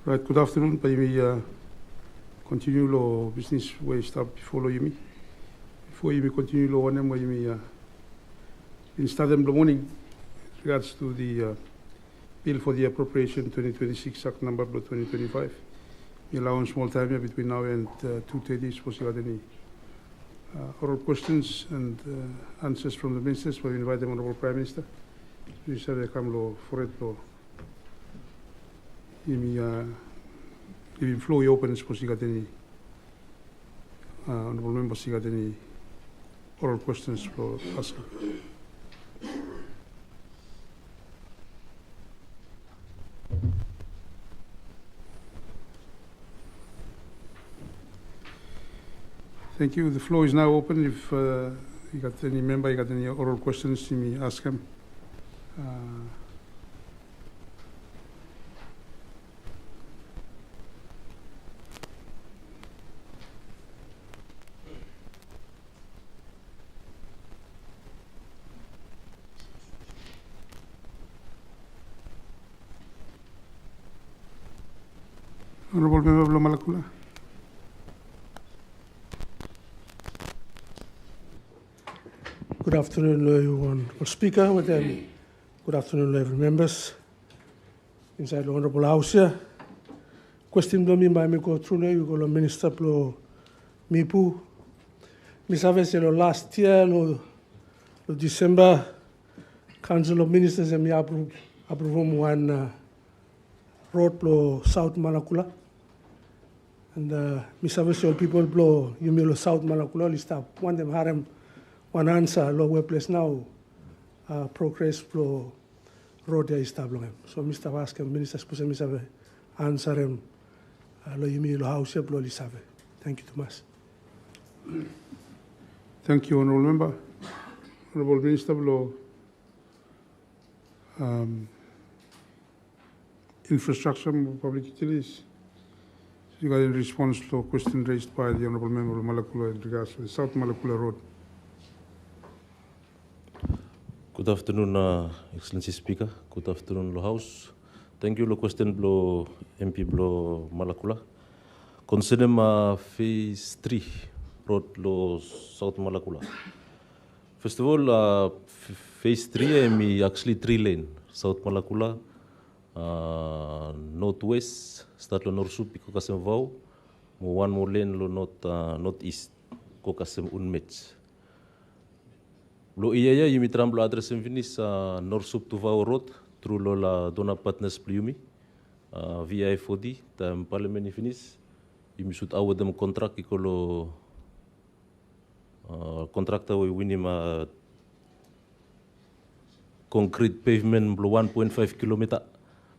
Right, good afternoon. By me, continue lo business way start before lo yumi. Before you continue lo one way me in start them the morning regards to the bill for the appropriation 2026 Act number 2025. We allow small time here between now and 2:30 suppose you got any oral questions and answers from the ministers. We invite the Honorable Prime Minister. We said they come lo for it lo. If floor open, suppose you got any honorable members, you got any oral questions for us. Thank you. The floor is now open. If you got any member, you got any oral questions, you may ask him. Honorable Member Blomalakula. Good afternoon, everyone. Speaker, with them. Good afternoon, every members inside the Honorable House here. Question do me by me go through now. You go to Minister Plo Mipu. Miss lo last year lo December Council of Ministers and me approve one road plo South Malakula. And Miss all people plo you me lo South Malakula list up one them harem. One answer, low web place now, progress flow road there is tabling. So Mr. Vasquez, Minister Spuse Misave, answer him, lo yumi lo house lo lisave. Thank you, Thomas. Thank you, Honorable Member. Honorable Minister, lo infrastructure, public utilities. You got in response to a question raised by the Honorable Member of Malakula in regards to the South Malakula Road. Good afternoon, Excellency Speaker. Good afternoon, Lo House. Thank you, Lo question, Lo MP, Lo Malakula. Concerning Phase 3 Road, Lo South Malakula. First of all, Phase 3, I'm actually 3-lane. South Malakula, northwest, start Lo North Sup, Kokasem Vau, one more lane, Lo northeast, Kokasem Unmets. Lo iya yumi tramblo address finis North Sup to Vau Road through lo la dona partners yumi via FOD tam parliament finis yumi should award them contract ikolo contractor we win concrete pavement blo 1.5 kilometer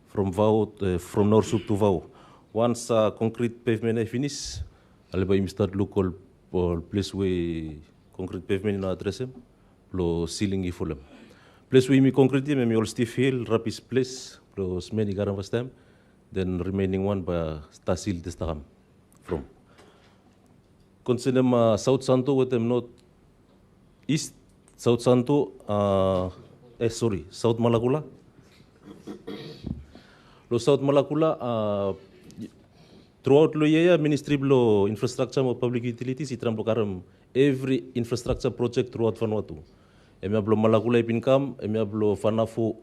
from Vau from North Sup to Vau. Once concrete pavement finish aleba yumi start local place where concrete pavement no address lo ceiling ifulem. Place we me concrete me all stiff hill, rapis place, lo smeni garam was time, then remaining one by stasil destakam from. Consider South Santo with them north east, South Santo, South Malakula. Lo South Malakula, throughout lo yeah, Ministry lo infrastructure of public utilities, itram lo karam every infrastructure project throughout Vanuatu. Emi ablo Malakula ipinkam, emi ablo Fanafu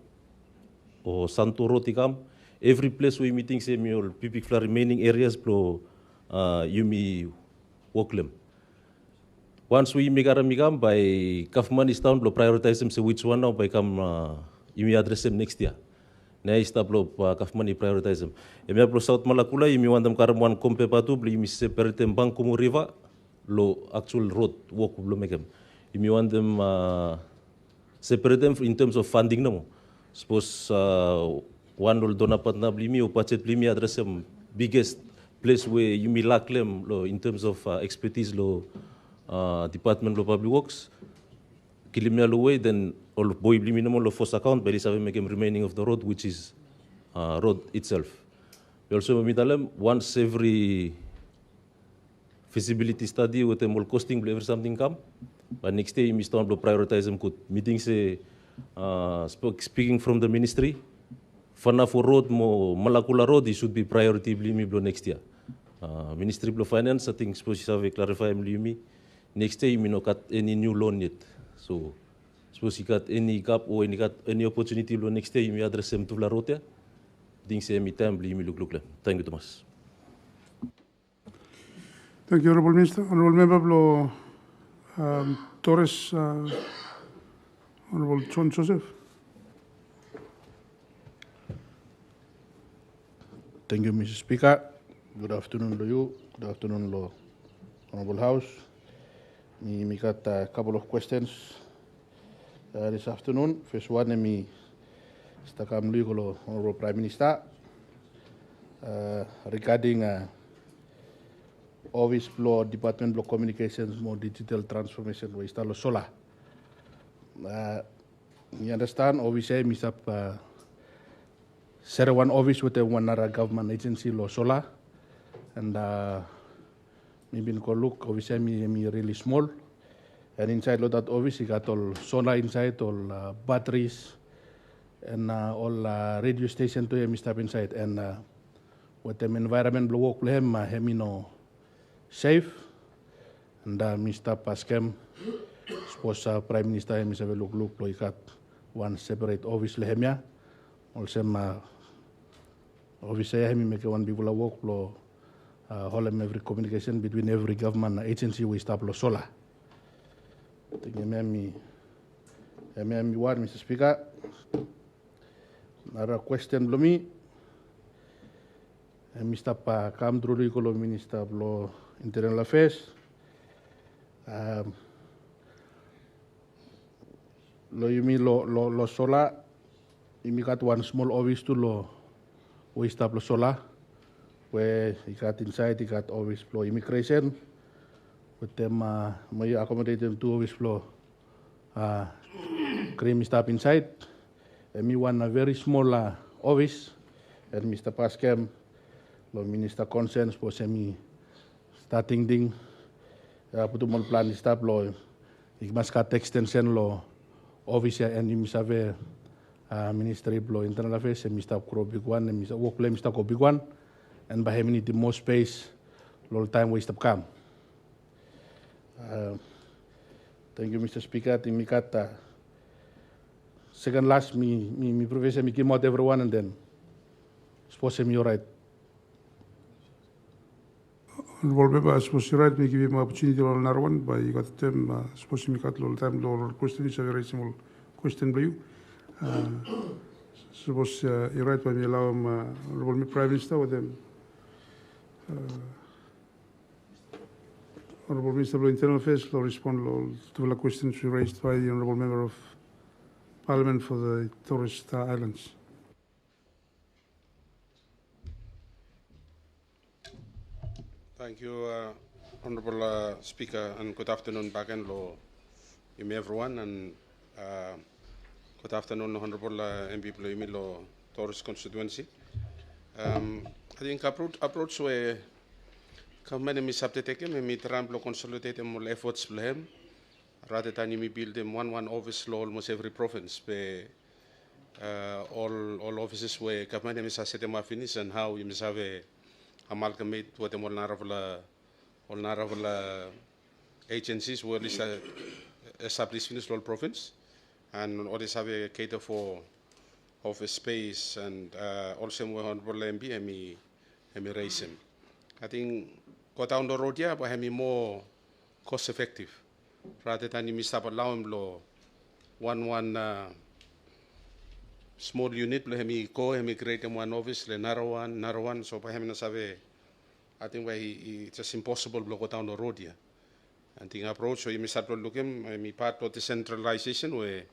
o Santo Rotikam. Every place we meeting say me all pipic fla remaining areas blo yumi woklem. Once we migam by Kafman is town blo prioritize them say which one now by come yumi address them next year. Na ista blo Kafman prioritize them. Emi ablo South Malakula yumi want them karam one kompe patu blo yumi separate them Bangkumu River lo actual road walk blo mekem. Yumi want them separate them in terms of funding no. Suppose one will dona partner blimi or budget blimi address them biggest place where you may lack them in terms of expertise lo Department of Public Works. Kilimia lo way then all boy blimi no lo force account but have make remaining of the road which is road itself. We also meet them once every feasibility study with them all costing whenever something come. But next day, we start to prioritize them. Good meetings, speaking from the ministry, Vanuatu Road mo Malakula Road, it should be priority blimi blo next year. Ministry of Finance, I think suppose you have clarify blimi. Next year, you know, cut any new loan yet. So, suppose you got any gap or any opportunity blo next year, you may address them to la rote. Things say me time blimi look. Thank you, Thomas. Thank you, Honourable Minister. Honourable Member Blo Torres, Honourable John Joseph. Thank you, Mr. Speaker. Good afternoon to you. Good afternoon, to Honourable House. Me got a couple of questions this afternoon. First one, me stakam lugo Honourable Prime Minister regarding Office Law Department of Communications more digital transformation we install solar. You understand? Obviously, me up set one office with one other government agency law solar, and maybe go look. Obviously, me really small, and inside that office, you got all solar inside, all batteries, and all radio station to me step inside, and with them environment blow work him no safe, and me stop ask him. Suppose Prime Minister him is a look you got one separate office lehemia. Also, obviously, I make one people work lo every communication between every government agency we stop lo solar. Thank you, me one, Mr. Speaker. Another question lo me. Mr. Come through the Minister of Internal Affairs. Lo yumi lo solar. You got one small office to lo we stop lo solar, where you got inside, you got office for immigration. With them, may accommodate them to office floor. Cream stop inside. And me one a very small office. And Mr. Pascam, lo Minister Consens for semi starting thing. Put them on plan stop lo. You must got extension lo office and you must have Ministry of Internal Affairs, Mr. Kuro big one, and Mr. Walkley, Mr. Ko big one, and by having the more space, long time waste of come. Thank you, Mr. Speaker. I think me got second last me professor me came out everyone and then suppose me all right. Honourable Member, I suppose you're right, me give him opportunity to another one, but you got them, suppose me got all time, all question, it's a very small question by you. Suppose you're right when you allow him, Honourable Prime Minister, with them. Honourable Minister of Internal Affairs will respond to the questions raised by the Honourable Member of Parliament for the Torres Strait Islands. Thank you, Honourable Speaker, and good afternoon back and lo, everyone, and good afternoon, Honourable MP Lo Torres constituency. I think approach where government is subtaken, me try to consolidate more efforts for him, rather than me build them one office law almost every province. Where all offices where government is set them finish and how you must have a amalgamate with them all narrow agencies where is established finish all province. And always have a cater for office space and also more Honourable MP and me raise him. I think go down the road here, but me more cost effective rather than you stop allowing lo one small unit lo me go me create one office le narrow one so by him na sabe I think why it's just impossible to go down the road here. I think approach so you start to look him me part of the centralization where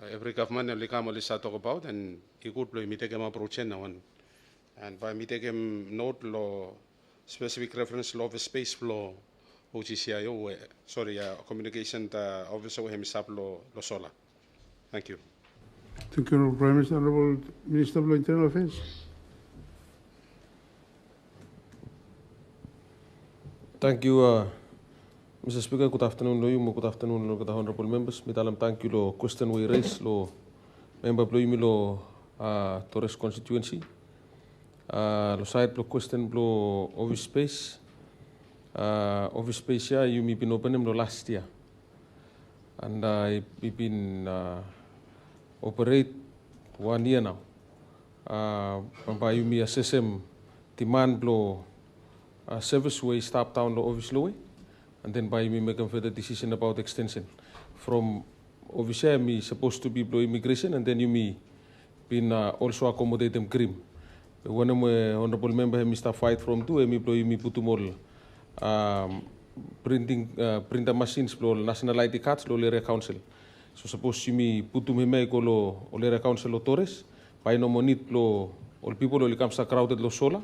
every government only come only start talk about and he could me take him approach na one and by me take him note law specific reference law of space law OGCIO sorry communication officer where him stop lo solar. Thank you. Thank you, Honourable Prime Minister. Honourable Minister of Internal Affairs. Thank you, Mr. Speaker. Good afternoon, good afternoon, good honourable members. Thank you, lo question we raised, lo member lo Torres constituency. Lo side lo question lo office space. Office space ya you been open lo last year. And we've been operate 1 year now. By you assess demand lo service way stop down lo office lo way. And then by me make a further decision about extension. From officer me supposed to be blow immigration, and then you me been also accommodate them grim. When honorable member Mr. Fight from two, me blow me put all printer machines blow national ID cards lo area council. So suppose you me put to me make lo area council lo Torres. By no monit blow all people lo comes a crowded lo sola.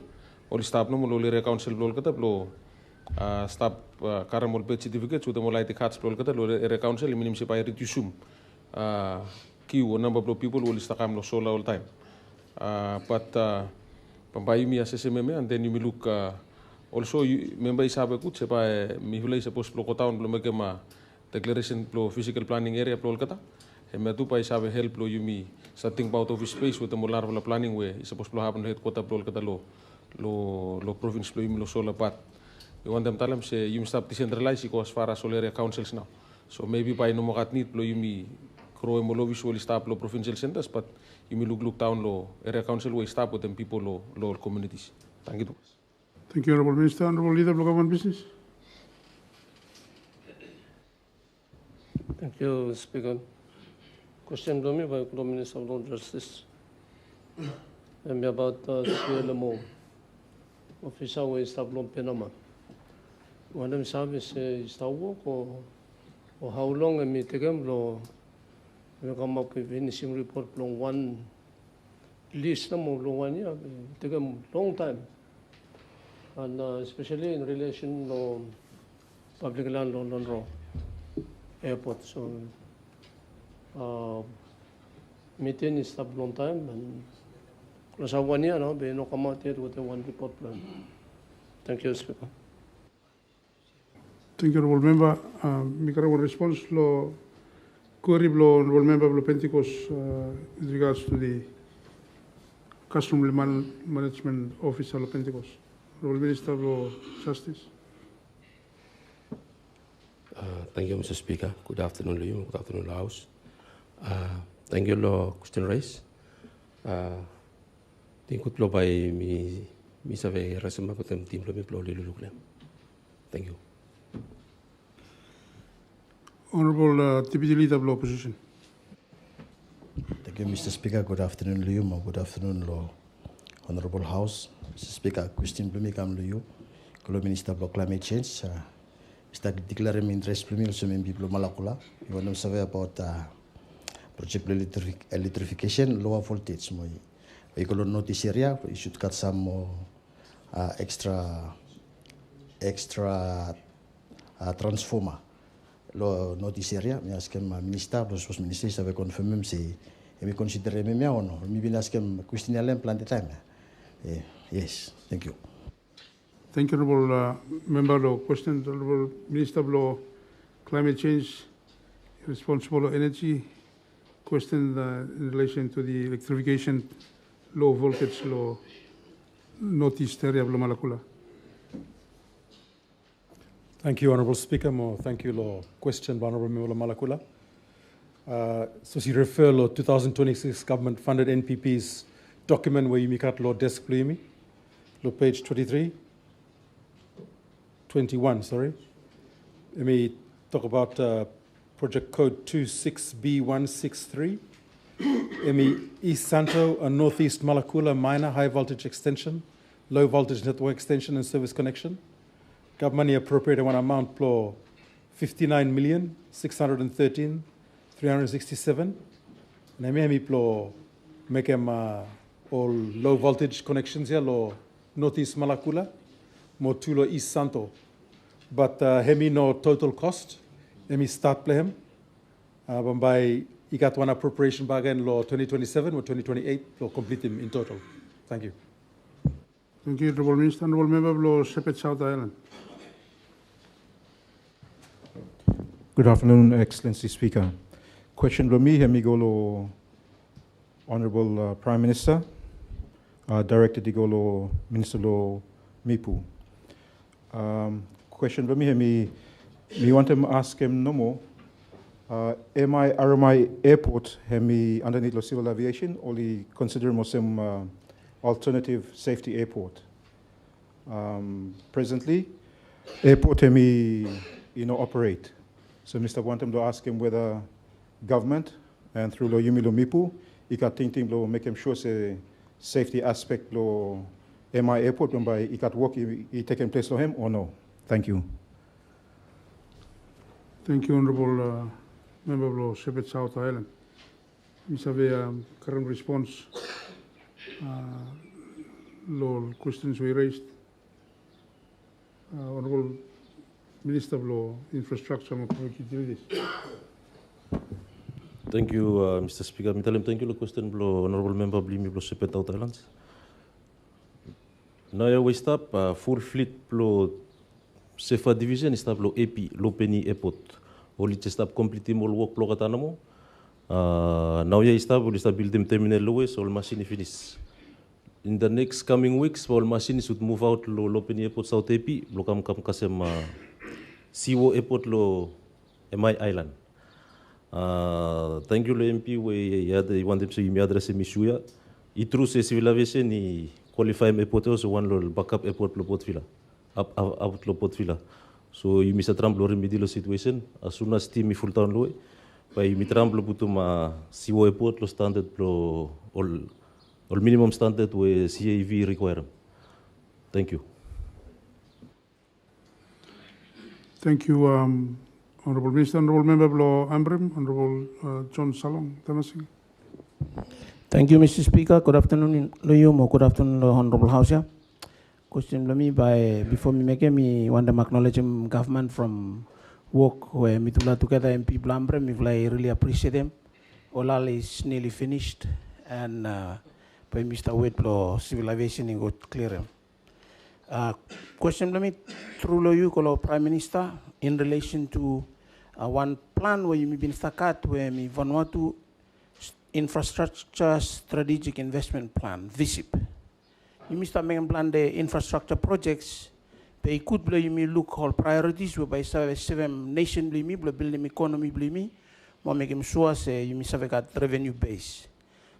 All staff no lo area council blow kata blow. Staff karamol birth certificate sudah mulai tiket sekolah kita lo area council minim siapa reduce queue number of people will istakam lo sola all time. But pampai mi assessment and then you look also member isabe kut siapa mi hulai suppose lo kota on lo megema declaration lo physical planning area lo kata. Hema tu pai isabe help lo you mi setting about office space with the molar lo planning way suppose lo happen headquarter lo kata lo province lo lo sola part. We want them to tell them say you stop decentralized as far as all area councils now. So maybe by no more need lo you me grow mo lo visually stop lo provincial centers, but you me look down lo area council way stop with them people lo communities. Thank you. Thank you, Honorable Minister. Honorable Leader of Local Government Business. Thank you, Speaker. Question to me by the Minister of Law and Justice. And about CLMO, officer way stop lo Panama. One of them service is to work or how long I may take them lo we come up with finishing report long one list number long 1 year take them long time and especially in relation to public land law airport so meeting is stop long time and close 1 year now they no come out yet with the one report plan. Thank you, Speaker. Thank you, Honorable Member. Mikara will response lo query lo Honorable Member of Pentecost with regards to the Customary Management Office of Pentecost. Honorable Minister of Justice. Thank you, Mr. Speaker. Good afternoon to you. Good afternoon, House. Thank you, Law question raised. Think good law by me survey resume with them team Thank you. Honorable Deputy Leader of Opposition. Thank you, Mr. Speaker. Good afternoon, Liu. Good afternoon, Honorable House. Mr. Speaker, question plumi kam Liu. Kalau Minister of Climate Change, Mr. declare interest plumi also membi belum malakula. You want to survey about project electrification, lower voltage. Kalau notice area, you should cut some more extra transformer. Lo notice area, mi askem minister, los ministers have confirmed si mi consider me o no. Mi bin askem question alem plan the time. Yes, thank you. Thank you, Honorable Member. Lo question, Honorable Minister of Law, Climate Change, responsible energy. Question in relation to the electrification, low voltage, low notice area of Malakula. Thank you, Honourable Speaker. Thank you, Law. Question, Honourable Member Malakula. So you refer to 2026 government-funded NPP's document where you make out law desk me, law page 21, sorry. Let me talk about project code 26B163. East Santo and Northeast Malakula minor high voltage extension, low voltage network extension and service connection. Government appropriated one amount for 59,613,367. And I may make them all low voltage connections here, low Northeast Malakula, more to lo East Santo. But hemi no total cost. Let me start play him. By you got one appropriation bargain law 2027 or 2028 or complete him in total. Thank you. Thank you, Honorable Minister. Honorable Member of Law, Shepherd South Island. Good afternoon, Excellency Speaker. Question lo mi hemi go lo Honorable Prime Minister, directed to go Minister Lo Mipu. Question for me want to ask him no more. MI RMI Airport hemi underneath lo civil aviation or consider mo some alternative safety airport. Presently, airport hemi operate. So Mr. Wantam to ask him whether government and through lo yumi lo mipu, ika ting lo make him sure say safety aspect lo MI Airport by ikat work he taken place lo him or no. Thank you. Thank you, Honorable Member of the Shepherd South Island. We have a current response. Law questions we raised. Honorable Minister of Law, Infrastructure and Public Utilities. Thank you, Mr. Speaker. Thank you for the question, Honorable Member of the Shepherd South Islands. Now we stop full fleet Sefa division is tablo AP Lopeni Airport. Oli stop completely more work plo katanamo. Now ya stop build them terminal lowe so all machine finish. In the next coming weeks, all machines should move out lo Lopeni Airport South AP lo kam kasem CO Airport lo MI Island. Thank you lo MP we ya the want them so you me address me shuya. Itru se civil aviation ni qualify airport so one lo backup airport lo Port Vila. Out lo Port Vila. So you miss a tramp lo remedy lo situation as soon as team full town lo by you tramp lo butuh ma CO airport lo standard lo all minimum standard we CAV require. Thank you. Thank you, Honorable Minister. Honorable Member of Law Ambrym, Honorable John Salong, Tanasing. Thank you, Mr. Speaker. Good afternoon, Loyum, good afternoon, Honorable House. Question to me by before me make me want to acknowledge government from work where me together MP Ambrym. I really appreciate them. All is nearly finished and by Mr. Whitlow civil aviation in good clear. Question to me through you, Prime Minister, in relation to one plan where you been stuck at where me Vanuatu Infrastructure Strategic Investment Plan, VISIP. You must make plan the infrastructure projects, but it could you may look all priorities whereby 7 nation blame me, building economy blame me, more make him sure say you must have got revenue base.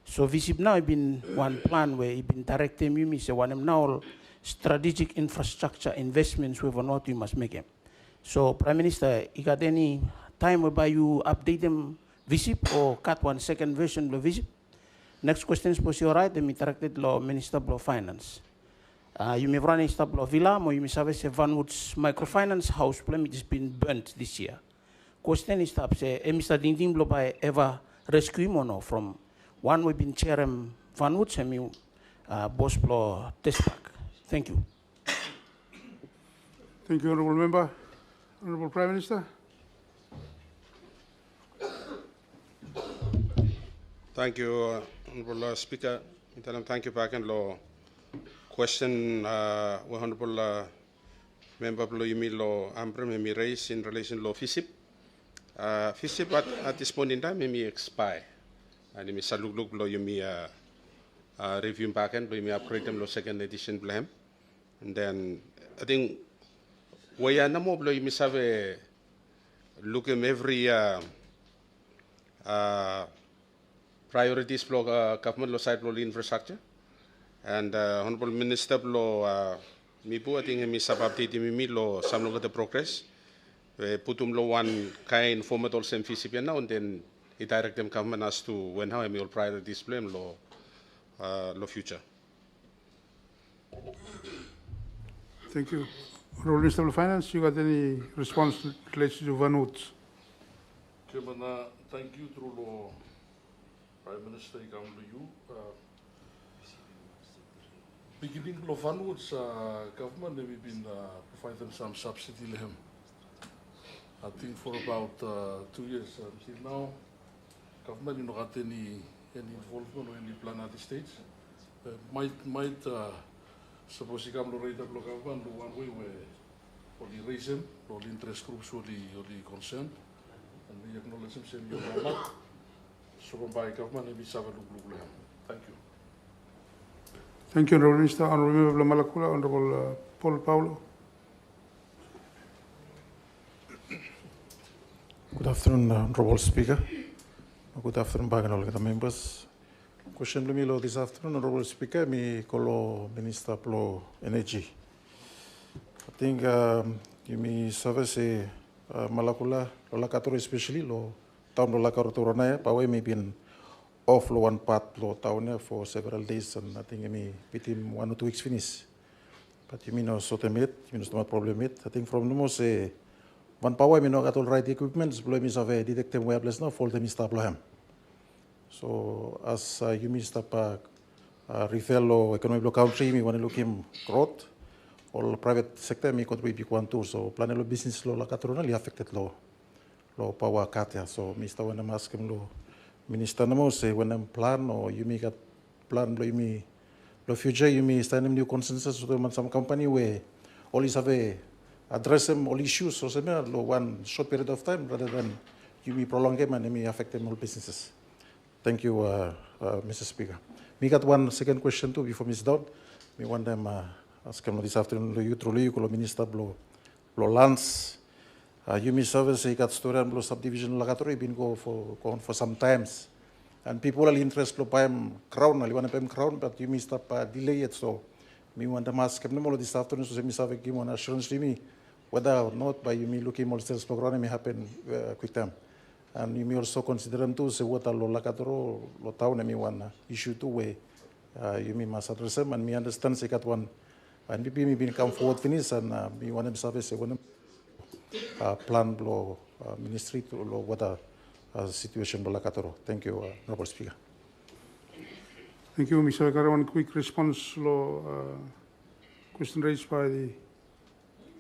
So VISIP now been one plan where it been directing you say one now strategic infrastructure investments with what you must make them. So Prime Minister, you got any time whereby you update them VISIP or cut one second version of VISIP? Next question is possible, right? The directed law Minister of Finance. You may run a stable of villa, or you may service a Vanuatu's microfinance house plan which has been burnt this year. Question is to say, Mr. Dinding Blow by ever rescue him or no from one we've been chairman Vanuatu and me boss blow test pack. Thank you. Thank you, Honorable Member. Honorable Prime Minister. Thank you, Honorable Speaker. Thank you, Pak and Law. Question, Honorable Member of Yumi Law Ambrym, me raise in relation to FISIP. FISIP at this point in time, me expire. And me saluk Law Yumi review back and me upgrade them Law second edition blame. And then I think we are no more Law Yumi have look at every priorities for government law side law infrastructure and Honorable Minister law mipu I think mi sababti mi law some look at the progress putum law one kind format also in FISIP now and then it direct them government as to when how all priorities blame law future. Thank you. Honorable Minister of Finance, you got any response related to Vanuatu? Chairman, thank you through law. Prime Minister, I come to you. Beginning of Vanuatu's government, we've been providing some subsidy to him. I think for about 2 years until now, government did not have any involvement or any plan at this stage. Might suppose he come to rate up government one way where for the reason, or the interest groups or the concern, and we acknowledge him saying you're not. So by government maybe save look. Thank you. Thank you, Honourable Minister. Honourable Member Malakula, Honourable Paul Paulo. Good afternoon, Honourable Speaker. Good afternoon, back and all the members. Question to me this afternoon, Honourable Speaker, me call Minister Plo Energy. I think you service Malakula, Lola Katoro especially, lo town Lola Katoro na pawe me been off lo one part lo town for several days, and I think me within 1 or 2 weeks finish. But you mean no sort of meet, you mean no problem meet. I think from the most one power me no got all right equipment, blow me have detective wireless now, fault me stop lo ham. So as you mean stop refill or economic block country, me want to look him growth. All private sector me contribute one too. So plan lo business lo la katrona affected lo power cut ya. So Mr. when I'm asking lo minister namo say when I'm plan or you make a plan lo you me lo future you me stand new consensus with some company where always have a address them all issues so say lo one short period of time rather than you me prolong them and me affect them all businesses. Thank you, Mr. Speaker. Me got one second question too before Ms. Dodd. Me want them ask him this afternoon lo you truly you minister lo lands. You me service got story and lo subdivision lagatori been go for some times. And people are interested lo payam crown, ali want to payam crown, but you me stop delay it. So me want them ask him lo this afternoon so me have give one assurance to me whether or not by you me looking more sales program may happen quick time. And you may also consider them too, say what a lola katoro, lo town, me one issue too, where you may must address them, and me understand, say, got one, and maybe me been come forward finish, and me want them service, say, one plan law ministry to law what a situation lola katoro. Thank you, Honourable Speaker. Thank you, Mr. Kara. One quick response to question raised by the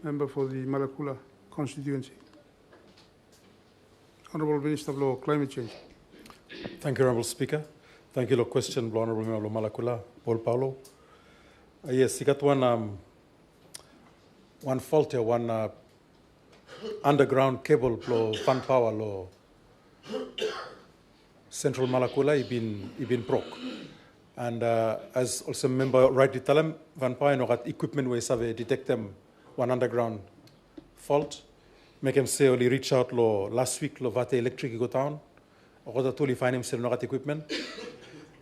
member for the Malakula constituency. Honourable Minister of Climate Change. Thank you, Honourable Speaker. Thank you for the question, Honourable Member of Malakula, Paul Paulo. Yes, you got one fault here, one underground cable for fan power law. Central Malakula, he been broke. And as also member rightly tell him, Van Power no got equipment where they detect them one underground fault. Make him say only reach out lo last week lo vate electric go down. Or that only find him say no got equipment.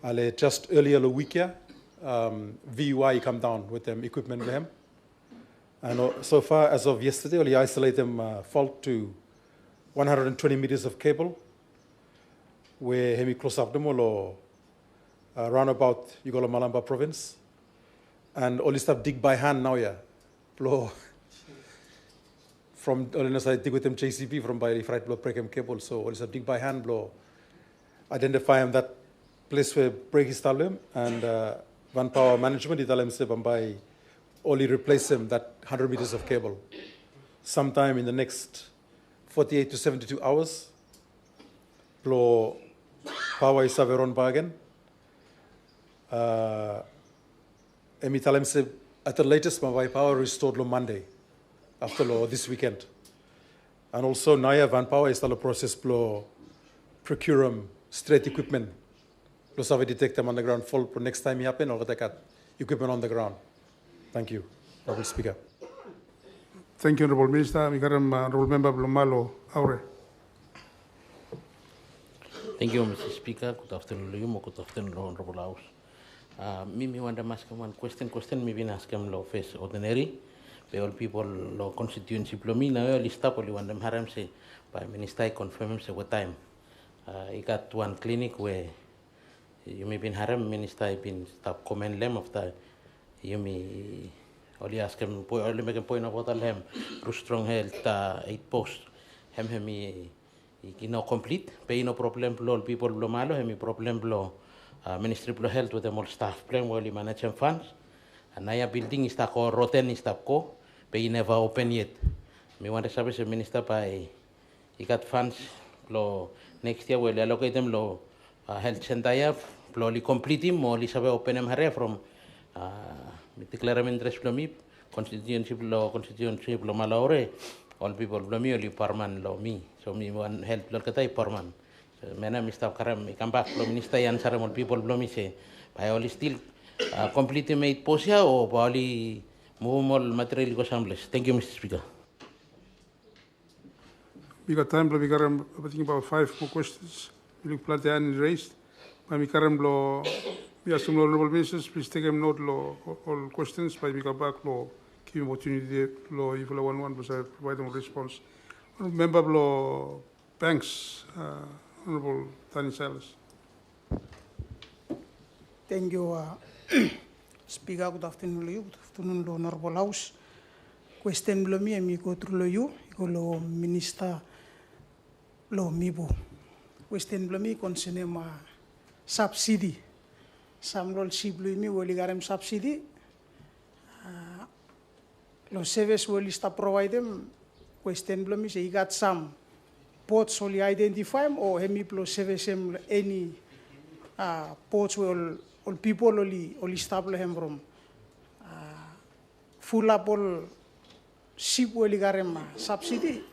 Ale just earlier lo week here, VUI come down with them equipment with him. And so far as of yesterday, only isolate them fault to 120 meters of cable. Where hemi close up them all around about Yugola Malamba province. And only start dig by hand now, yeah. Blow from I dig with them JCB from by right blow break him cable. So only start dig by hand, blow identify him that place where break is him and Van Power management tell him say by only replace him that 100 meters of cable. Sometime in the next 48 to 72 hours, blow power is have on bargain. And me tell him say at the latest my power restored on Monday after this weekend. And also Naya Van Power is still a process blow procure straight equipment. Plus have detect them underground fault for next time it happen or take equipment on the ground. Thank you, Honourable Speaker. Thank you, Honourable Minister. Honourable Member Blomalo Aure. Thank you, Mr. Speaker. Good afternoon, good afternoon, Honourable House. Me want to ask one question. Maybe ask him law face ordinary. All people law constituency plomi na list up only one them haram say by minister confirm say what time. I got one clinic where you may been haram minister been stop comment them after you may only ask him only make a point of what him strong health 8 post him you know complete pay no problem blow people blow malo hemi problem blow ministry blow health with them all staff plan while manage funds and naya building is ta ko roten is ta ko pay never open yet me want to service minister by he got funds blow next year will allocate them low health center ya blow li complete him or li sabe open him hare from declare interest blow me constituency blow malaure all people blow me only permanent law me so me one help blow katai permanent Mena Mr. Karam, come back from Minister answer more people blow me say, by only still completely made posia or probably move more material assemblies. Thank you, Mr. Speaker. We got time, but we got I think about 5 more questions. We look plenty and raised. But we can we have some honorable ministers. Please take them note all questions. But we come back give opportunity law if you want was I provide them response. Member law Banks, Honorable Tani Silas. Thank you, Speaker. Good afternoon, good afternoon, Honorable House. Question below me, I go through you, go Minister Law Mibu. Question below me concerning subsidy. Some role siblu me will garem subsidy. Lo service will start provide them. Question below me say you got some ports only identify them or hemi plus service any ports will all people only establish them from full up all ship will garem subsidy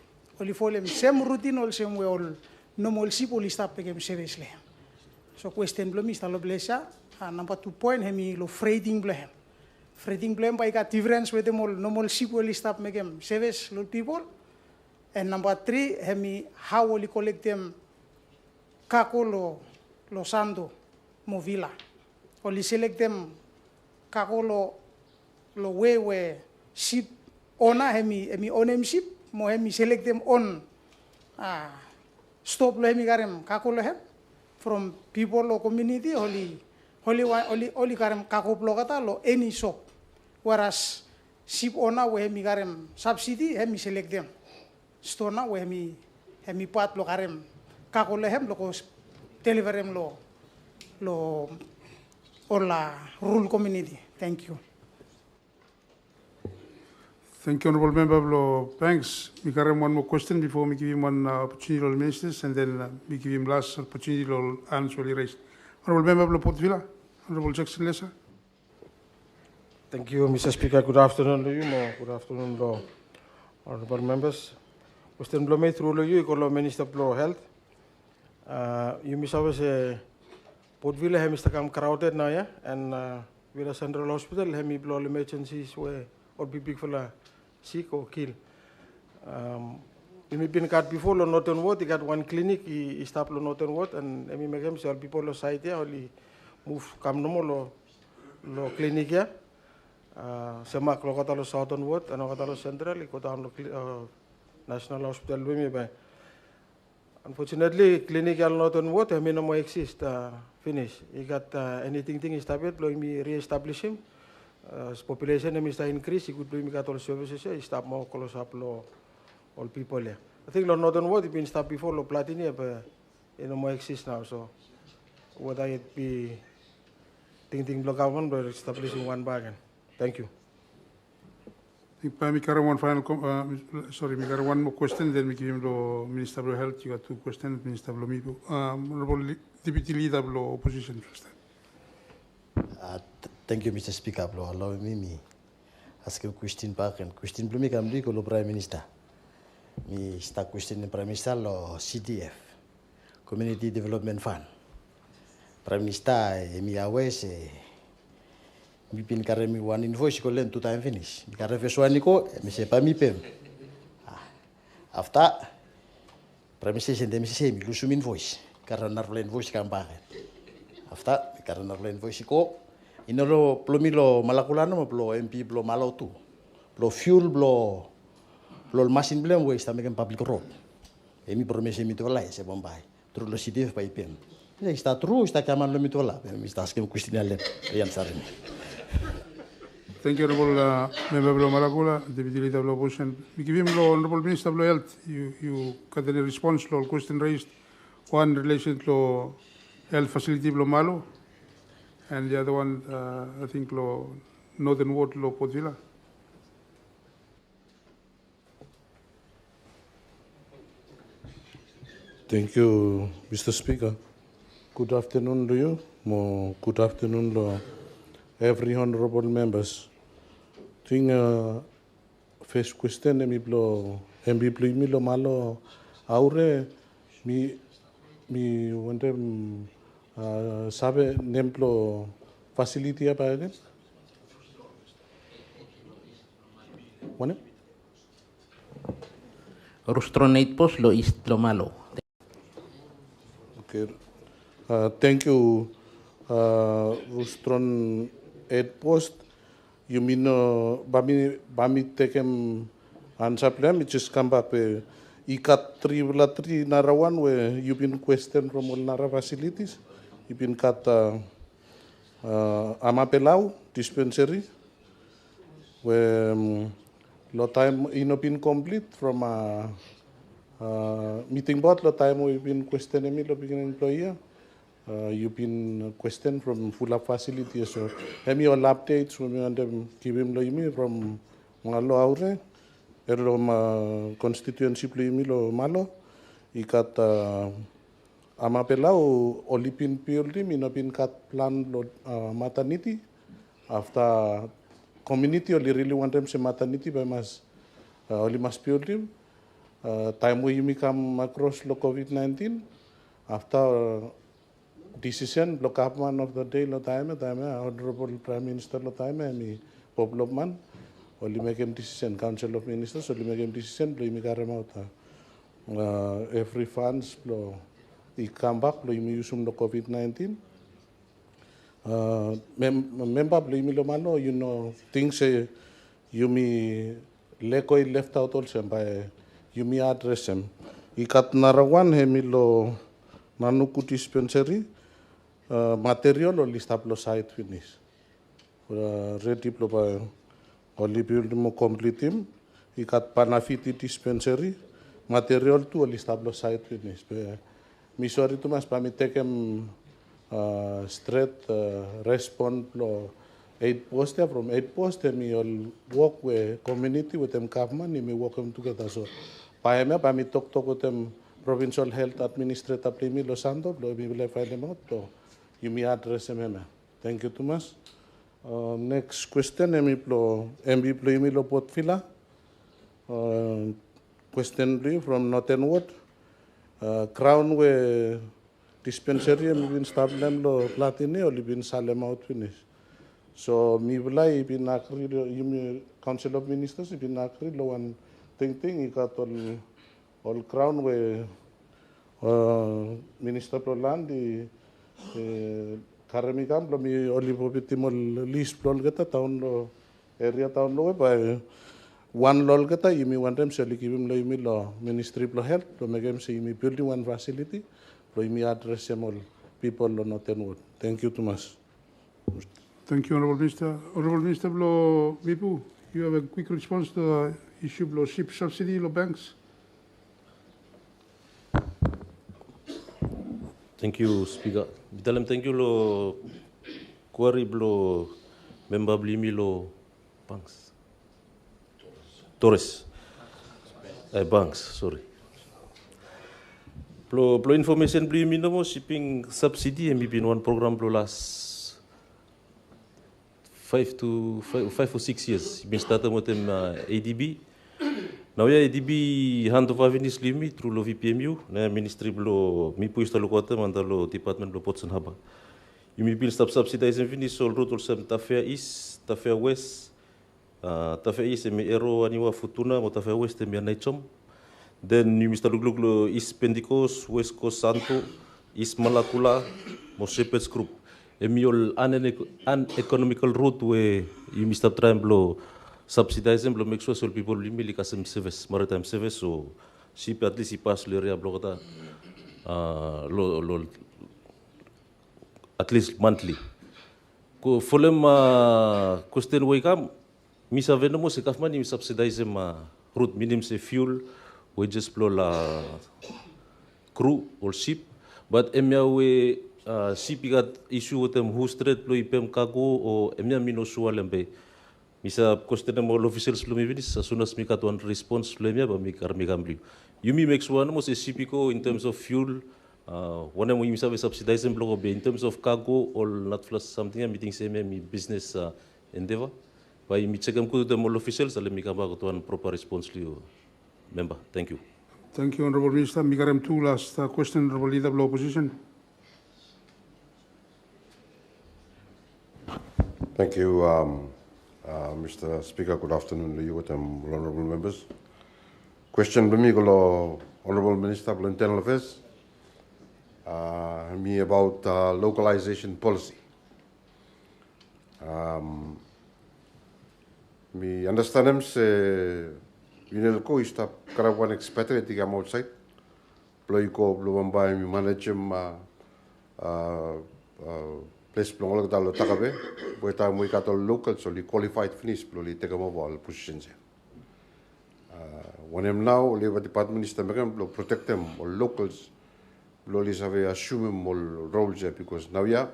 only for them same routine or same way all normal ship only start paying service lehem. So question below me is lo blessa number 2 point hemi lo freighting blehem. Freighting blame by got difference with them all normal ship will stop make them service lo people. And number 3, hemi how will you collect them kako lo sando movila. Only select them kako lo way where ship owner hemi own ship mo hemi select them on stop lo hemi garem kako lo hem from people lo community only garem kako blogata lo any shop. Whereas ship owner we hemi garem subsidy hemi select them. Stona we hemi pat lo karem kako lehem lo ko deliverem lo ola rule community. Thank you. Thank you, Honourable Member of Banks. We carry one more question before we give him one opportunity to ministers, and then we give him last opportunity to answer what he raised. Honourable Member of Port Vila, Honourable Jackson Lesser. Thank you, Mr. Speaker. Good afternoon to you. Good afternoon to honourable members. Question blow me through you, Eco Minister of Health. You miss always Port Vila, Mr. Kam crowded now, yeah, and with a central hospital, hemi blow emergencies where all people for sick or kill. You may been got before lo Northern Ward, he got one clinic, he stopped lo Northern Ward, and I mean make him all people lo site here, only move come no more lo clinic here. Semak lo kata lo Southern Ward, and kata lo Central, he kata lo National Hospital by. Unfortunately, clinical Northern Ward, I mean no more exist. Finish. He got anything established, lo me re-establish him. Population is increase, he could do got all services, he stop more close up all people here. I think lo Northern Ward been stopped before lo Platini, but you know more exist now. So whether it be thinking block government or establishing one bargain. Thank you. We carry one final, we carry one more question, then we give him the Minister of Health. You got 2 questions, Minister of Mibu. Honourable Deputy Leader of Opposition first. Thank you, Mr. Speaker. Allow me ask a question back and question to me come to Prime Minister. Me start question the Prime Minister lo CDF, Community Development Fund. Prime Minister, me always mi pin carry me one invoice ko len 2 time finish. Mi carry first one ko me say pa mi pem. After Prime Minister send me say mi lusum invoice. Carry na invoice kan back. After mi carry na invoice ko inolo plomilo malakulano mo plo MP plo Vanuatu. Plo fuel plo machine blem we sta making public road. E mi promesse mi to lai se bombay. Tru lo CDF pa ipem. Ya sta true sta chiamando lo mi to la. Mi sta asking question alle yan sarmi. Thank you, Honourable Member of Malakula, Deputy Leader of Opposition. We give him the Honourable Minister of Health. You got any response to all question raised? One in relation to health facility of Malo, and the other one, I think, Northern Ward, Port Vila. Thank you, Mr. Speaker. Good afternoon to you. Good afternoon to every honorable members. Ting first question mi plo mi lo malo aure mi mi wonder sabe nemplo facility apa again? Mana? Rustronate pos lo is lo malo. Okay. Thank you, Rustron 8 post. You mean bami tekem answer plan, which is come back with ikat 3 narawan where you been question from all nara facilities. You been cut amapelau dispensary where lo time ino been complete from meeting board lo time we been questioning me lo being employer. You been questioned from full up facility, so have me all updates from them give him lo from mga lo aure constituency lo malo ikat amapelau olipin pioldi minopin kat plan lo maternity after community only really want them say maternity by mas only mas pioldi time we you come across lo COVID-19 after decision lo government of the day lo time honorable prime minister lo time mi Bob man only make him decision council of ministers only make him decision lo imi karem out every funds lo I come back lo imi usum lo COVID-19 member lo imi lo malo you know things you mi lekoi left out also by you mi address him ikat narawan hemi lo nanuku dispensary material or list up lo site finish ready lo ba only build mo complete him ikat panafiti dispensary material tu list up lo site finish mi sorry tu mas pami tekem straight respond lo 8 post from 8 post mi all work with community with them government mi work them together so pami talk with them provincial health administrator mi lo sando lo mi will find them out to you may address them. Thank you, Thomas. Next question, MB Ploimi lo Potfila. Question from Northern Ward. Crown we dispensary been start them lo platine or been salem out finish. So mi bulai been akri you Council of Ministers been akri lo one thing you got all crown we Minister pro land di karamikam lo mi olivopitimol list plol geta town lo area town lo by one lol geta yimi one time seli kibim lo yimi lo Ministry of Health lo megem se yimi building one facility lo yimi address all people lo Northern Ward. Thank you, Thomas. Thank you, Honorable Minister. Honorable Minister, Blo Vipu, you have a quick response to the issue of ship subsidy lo banks. Thank you, Speaker. Bitalem thank you lo query lo member blimi lo banks. Torres. Banks, sorry. Plo information blimi no mo shipping subsidy and been one program lo last 5 or 6 years. Been started with them ADB. Now ya ADB hand of avenis limi through lo VPMU na ministry lo mi puista lo kota mandalo department lo potsen haba. Yumi bill subsidize finish sol road also Tafea East, Tafea West, Tafea East mi ero aniwa futuna mo Tafea West mi anaichom. Then you Mr. Lugluglo East Pentecost, West Coast Santo, East Malakula, mo Shepherds Group. Emi all uneconomical route where you Mr. Triangle subsidize them, make sure so people limit like service, maritime service, so ship at least pass the area block at least monthly. Ko folem question way kam, misa venemo se kafman mi subsidize them route minimum se fuel, wages blow la crew or ship, but emia we ship got issue with them who straight blow ipem cargo or emia mino sualembe. Misa question mo officials lo mi vinis as soon as mi got one response lo mi ba mi karmi. You me makes one mo se shipiko in terms of fuel one mo misa we subsidize them blogo be in terms of cargo or not plus something I'm meeting same mi business endeavor. By mi check am ko the mo officials ale mi ka ba ko one proper response liu member. Thank you. Thank you, Honourable Minister. Mikarem two last question, Honourable Leader of the Opposition. Thank you, Mr. Speaker. Good afternoon to you and honourable members. Question to me, Honourable Minister of Internal Affairs, me about localization policy. Me understand him say Unelco is to grab one expatriate to come outside. Play ko blue me manage him place blue dalo takabe. But time we got all local, so we qualified finish blue take over all positions. When him now, Labor Department Minister Megan protect them all locals. Blue is have assume all roles because now you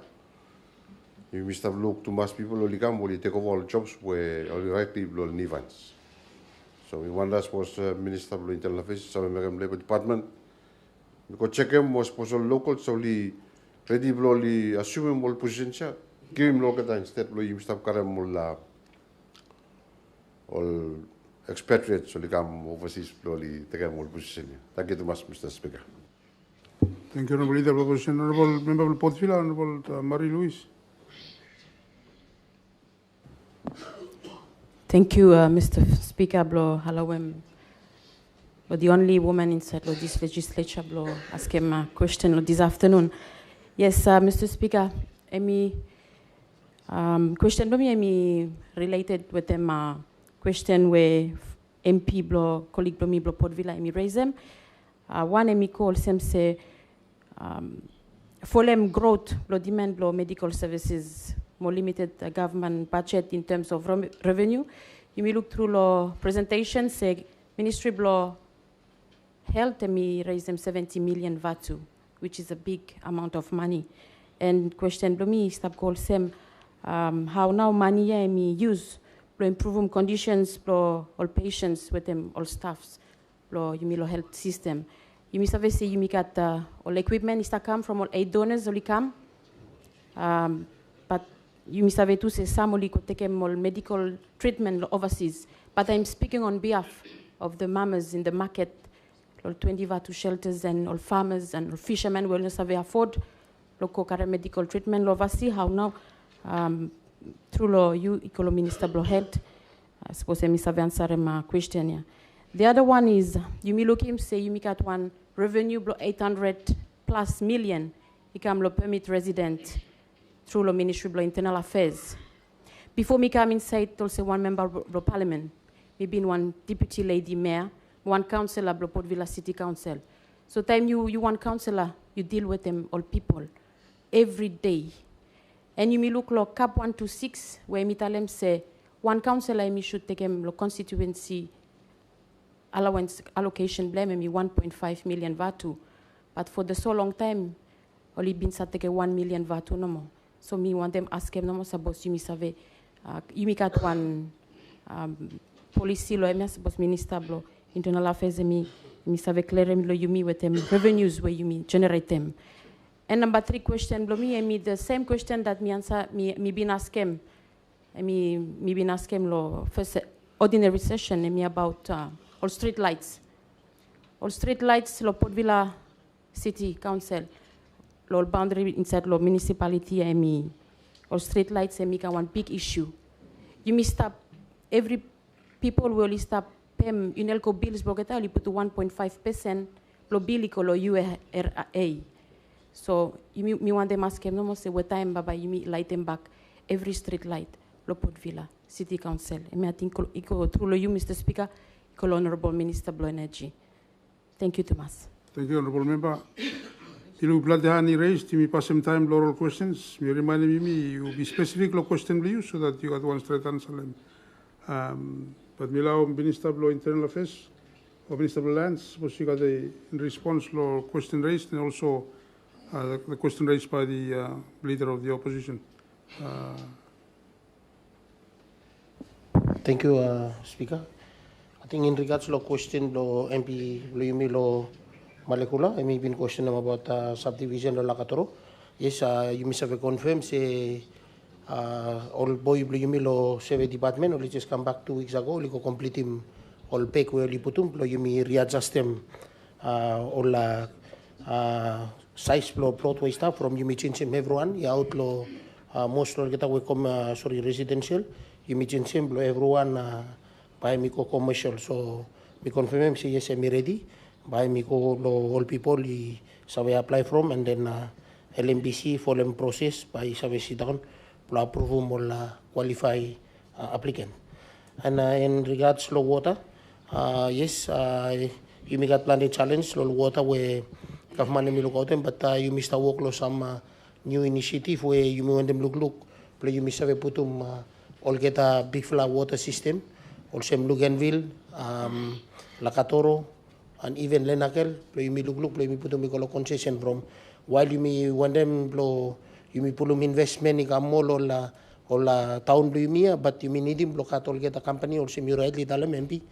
must have looked to most people only come will take over all jobs where only right people only events. So we want us was Minister of Internal Affairs, so Labor Department. Because check him was possible local, so only ready only assume all positions. Give him local instead you must have carry all expatriates only come overseas only take more position. Thank you too much, Mr. Speaker. Thank you, Honourable Leader of the Opposition. Honourable Member of Port Vila, Honourable Marie-Louise. Thank you, Mr. Speaker. Blo halawem. The only woman inside this legislature. Blo ask him a question this afternoon. Yes, Mr. Speaker. Question me related with them. Question where MP blo colleague blo me blo Port Vila raise them. One call them say for them growth blo demand blo medical services. More limited government budget in terms of revenue. You may look through law presentation, say Ministry of Law Health, and me raise them 70 million Vanuatu, which is a big amount of money. And question to me, stop call them how now money me use to improve conditions for all patients with them, all staffs, for you may health system. You may say you may get all equipment is to come from all 8 donors only come. But you may have to say some only could take more medical treatment overseas. But I'm speaking on behalf of the mamas in the market, all 20 Vanuatu shelters and all farmers and all fishermen will not have afford local medical treatment overseas. How now through law you Economic Minister of Health, I suppose I have answered my question here. The other one is you may look him say you make at one revenue 800 plus million. You can permit resident through the Ministry of Internal Affairs. Before me come inside, also one member of Parliament, maybe one deputy lady mayor, one councillor of Port Vila City Council. So time you one councillor, you deal with them all people every day. And you may look like Cap 126, where me tell them say one councillor me should take him constituency allowance allocation blame me 1.5 million Vanuatu. But for the so long time, only been set take 1 million Vanuatu no more. So me want them ask him no more suppose you me save you me got one policy law me suppose minister blo internal affairs me save clear me lo you me with them revenues where you me generate them. And number 3 question blo me the same question that me answer me been ask him me been ask him lo first ordinary session me about all street lights lo Port Vila City Council. Law boundary inside law municipality or street lights one big issue. You may stop every people will stop paying Unelco bills you put to 1.5% law bill or URA. So you me want them ask no more say what time baba you me light them back every street light law Port Vila City Council. I think through you Mr. Speaker, Honourable Minister of Energy. Thank you, Thomas. Thank you, Honourable Member. You blood honey raised, you pass some time oral questions. You remind me you be specific lo question you so that you got one straight answer. But me allow Minister of Internal Affairs or Minister of Lands, was you got a response lo question raised and also the question raised by the leader of the opposition. Thank you, Speaker. I think in regards to the question lo MP lo Malekula, I may been question about subdivision of Lakatoro. Yes, you must have confirmed say all boy Blumilo Survey Department only just come back 2 weeks ago, only go complete him all pack where you put him, you may readjust them all size floor plot way stuff from Yumi Chinchim everyone. Ya outlaw most all kita we come sorry residential. Yumi Chinchim blow everyone by me ko commercial. So we confirm say yes I'm ready. By me ko all people so we apply from and then LMBC for them process by so we sit down to approve all qualify applicant. And in regards to water, yes, you may got plenty challenge low water where government may look out them, but you must work on some new initiative where you may want them look, play you must have put all get a big flood water system, also Luganville, Lakatoro, and even Lenakel, play you may look, play me put them concession from while you may want them blow, you may put them investment in a mall or town blue mia, but you may need him block out all get a company also you rightly tell them MP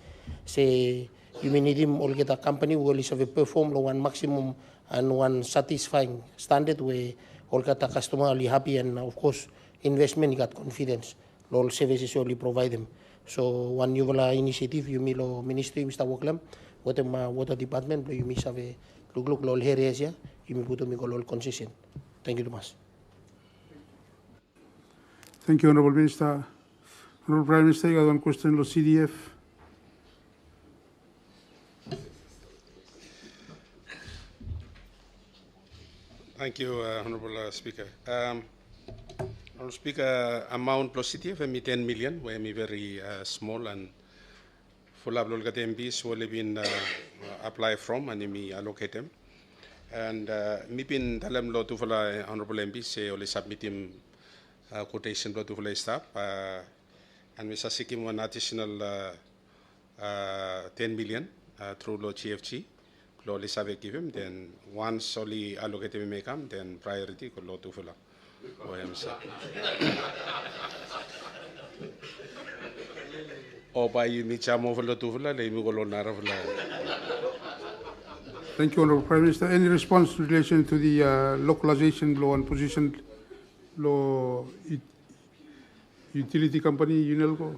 say you may need him all get a company who will have a perform one maximum and one satisfying standard where all get a customer are happy and of course investment got confidence all services only provide them. So one new initiative you may lo ministry Mr. Waklam what water department you may have a look all areas yeah you may put me all concession. Thank you very much. Thank you, Honourable Minister. Honourable Prime Minister, you have one question, lo CDF. Thank you, Honourable Speaker. Honourable Speaker, amount plus CDF, 10 million, where me very small and full of local MPs will have been apply from and me allocate them. And me been tell them to follow Honourable MPs, say only submit him quotation to full staff, and we are seeking one additional 10 million through law GFG. Law Lisave give him, then once only allocated may come, then priority could law to follow. Or by you meet some over to follow, they will go on. Thank you, Honourable Prime Minister. Any response in relation to the localization law and position law utility company UNELCO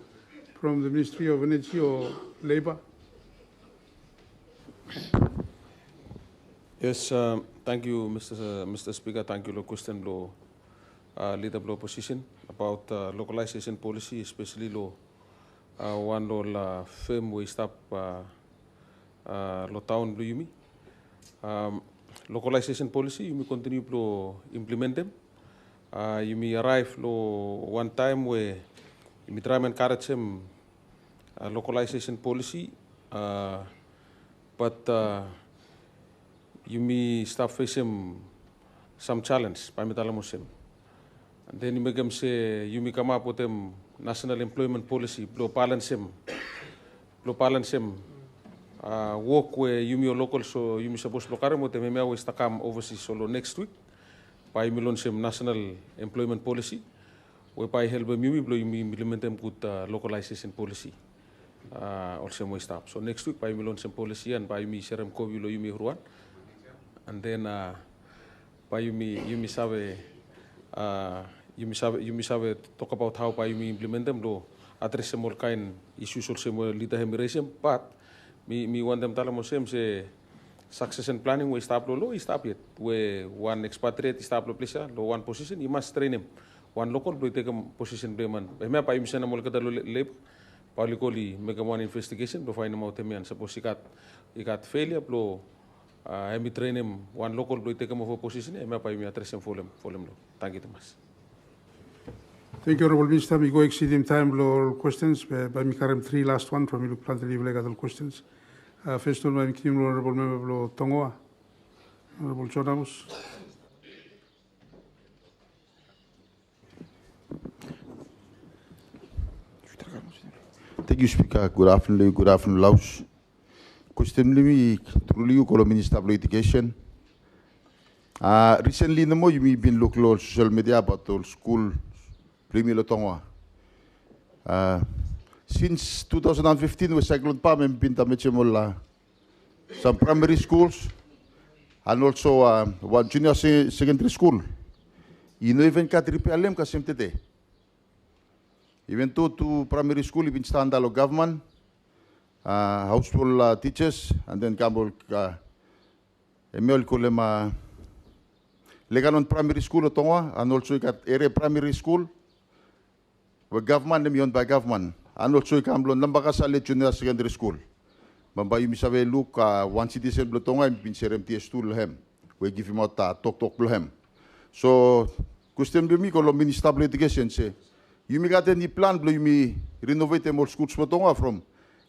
from the Ministry of Energy or Labour? Yes, thank you, Mr. Speaker. Thank you, question law leader law position about localization policy, especially law one law firm we stop law town blue yumi. Localization policy you may continue to implement them. You may arrive one time where you may try and encourage them localization policy, but you may start facing some challenge by metalamusem. And then you may say you may come up with them national employment policy, blow balance them, work where you may local so you may supposed to look at them with them may always come overseas solo next week. By some national employment policy, whereby help me blow you implement them good localization policy. Also my staff. So next week by some policy and by me share ko you me ruan, and then by you me talk about how by me implement them lo address some more kind issues also more leader hemiration, but me want them tell them say. Succession planning we stop low, stop it. Where one expatriate stop lo place, lo one position, you must train him. One local will take a position payment. I may pay him send a molka labor, publicly make a one investigation to find him out and suppose he got failure, blow. I may train him one local will take him over position, I may pay me address him for him. Thank you, Thomas. Thank you, Honourable Minister. We go exceeding time for questions. By me carry 3 last one from you look plenty of legal questions. First one, I'm Honourable Member Tongoa, Honourable Chodamus. Thank you, Speaker. Good afternoon, Laos. Question me through you, Minister of Education. Recently, no more you been looking on social media about the school, Premier Tongoa. Since 2015, we cycled pa and been to some primary schools and also one junior secondary school. You know, even kat RPLM kasim today. Even to primary school, even stand along government, household teachers, and then Campbell E me ol kole ma Leganon Primary School o tonga, and also you got area primary school, where government and beyond by government, and also you can blow Nambakasale Junior Secondary School. Mamba you misabe look one citizen blow tonga in pinserem ties tool hem. We give him out talk hem. So question be me kolo Minister of Education say, you me got any plan blow you me renovate more schools for tonga from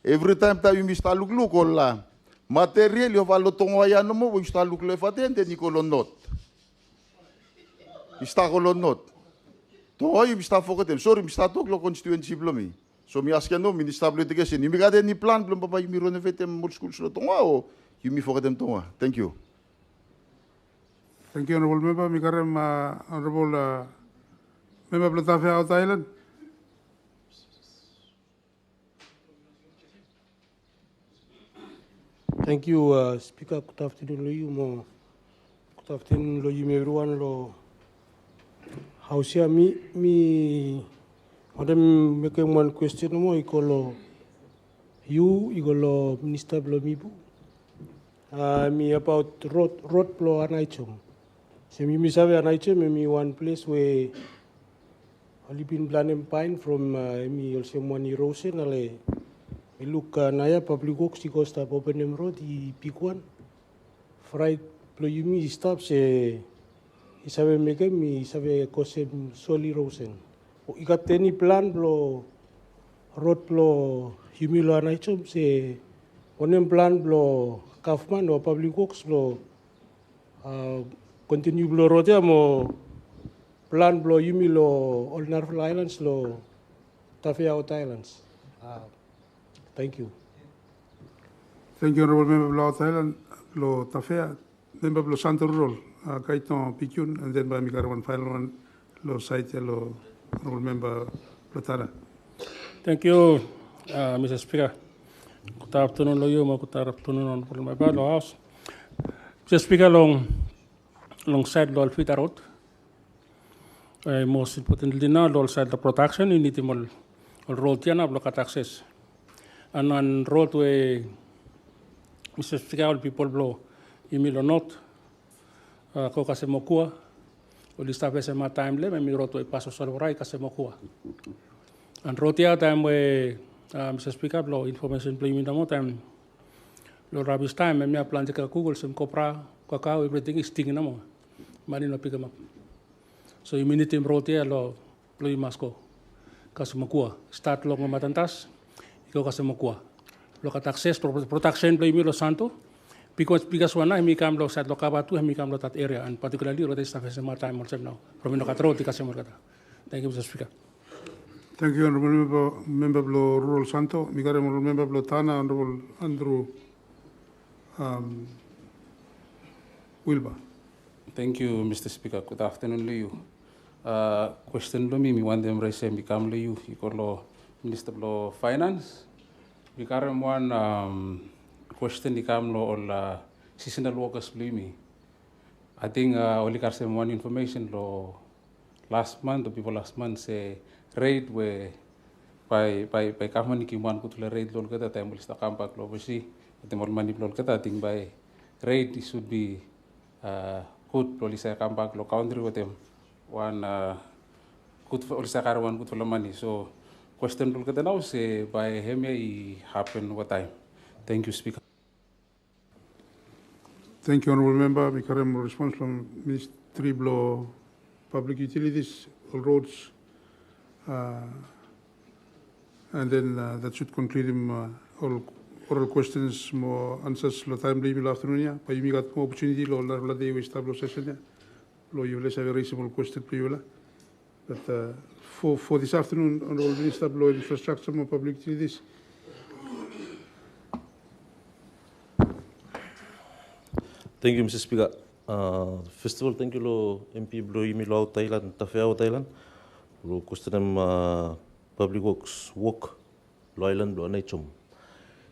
every time that you me start look all material of all tonga ya no mo we start look le faten then you kolo not. Está not. To you está forgotten. Sorry, Mr. Talk lo constituency blomi. So me ask no Minister of Education. You me got any plan blom papa you me renovate more schools lo tonga o you me forget them tonga. Thank you. Thank you, Honourable Member. Mi karem Honourable Member Blatafe Out Island. Thank you, Speaker. Good afternoon, Loyu. Good afternoon, Loyu, everyone. Lo Hausia me making one question mo ikolo you ikolo Minister Blomibu. Me about road plo anaichum. So me sabe anaichum me one place where only been planning pine from me also one erosion ale. Me look naya public works because stop open them road the big one. Friday plo you me stop say isabe make me isabe kosem soli rosen. You got any plan blo road blo humilo anaichum say one plan blo government or public works blo continue blo road mo plan blo humilo all Narval Islands lo Tafea Islands. Thank you. Thank you, Honourable Member Blau Island, Lo Tafea, Member Blo Santo Rural, Kaiton Pichun, and then by Mikarawan final one, Lo Saite, Lo Honourable Member Platana. Thank you, Mr. Speaker. Good afternoon, Loyo. Good afternoon, Honourable Member Lo House. Mr. Speaker, alongside Lo Alfita Road, most importantly now, alongside the protection, you need to road tiana block access. And on roadway, Mr. Speaker, all people blow imilo not ko kasemokua o lista vese ma time le me roadway paso solvorai kasemokua. And roadway time we Mr. Speaker blow information blow imina mo time lo rubbish time me plan ka Google sem kopra kakao everything is stinging na mo mani no pick up. So immunity roadway lo blow imasko kasemokua start lo matantas ikaw kasi makuha. Lo kat access protection play mi lo santo because wana mi kam lo sa lo kabatu mi kam lo that area and particularly lo this stuff ma time also now from no katro ti kasi mo kata. Thank you, Mr. Speaker. Thank you, Honourable Member Blo Rural Santo. Mi karem Honourable Member Blo Tana, Honourable Andrew Wilba. Thank you, Mr. Speaker. Good afternoon to you. Question lo mi want them raise mi kam lo you ikolo Minister of Finance, we carry one question the camlo all seasonal workers blame. I think only carry one information lo last month the people last month say rate where by government ki one could rate lo kata time will start come back lo basi the more money lo kata I think by rate it should be good lo lisa come back lo country with them one good for lisa carry one good for the money so question dulu kita now say by him happen what time. Thank you, Speaker. Thank you, Honourable Member. We carry a response from Ministry of Public Utilities, all roads, and then that should conclude him all oral questions, more answers. Lo time leave afternoon ya. Pa you got more opportunity. Lo la day we establish session ya. Lo you less have a reasonable question for you. But for this afternoon, Honourable Minister of Law and Infrastructure and Public Utilities. Thank you, Mr. Speaker. First of all, thank you, lo MP Blo Imilo Thailand, Tafea Thailand. Lo question public works work, lo island lo anaichum.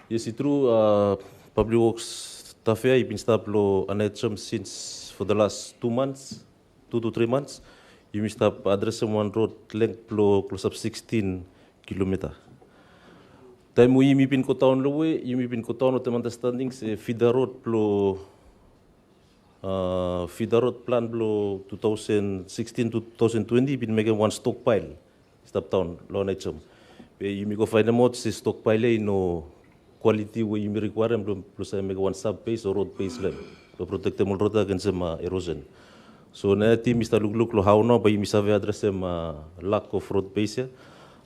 Yes, it's true. Public works Tafea has been stopped lo anaichum since for the last 2 months, 2 to 3 months. You must have addressing one road length close up 16 kilometers. Time we mipin ko town lo we, you mipin ko town o understanding se feeder road plo Fidarot plan blo 2016 to 2020 bin make one stockpile stop town lo na chum. Pe yumi go find out se stockpile no quality we yumi require blo plus make one sub base or road base lem to protect the road against erosion. So na team Mr. Lugluk lo how no ba yumi save address lack of road base.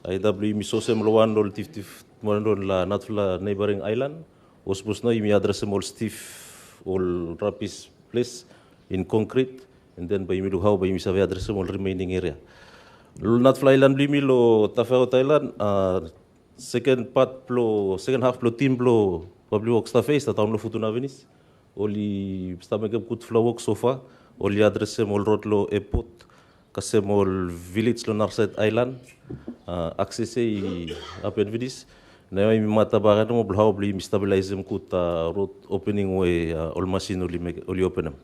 IW yumi so sem lo one lo tif la natfla neighboring island. Ospos no yumi address all stiff all rapis place in concrete, and then by Miluhau by Misave address all remaining area. Not fly land blimilo Tafao Thailand, second half plo team plo public works face that town lo Futuna Venice. Only stomach up good flow work so far, only address all road lo airport, kasem all village lo Narset Island, access up in Venice. Now I mata bagan mo blau bli stabilize kuta road opening way all machine only open them.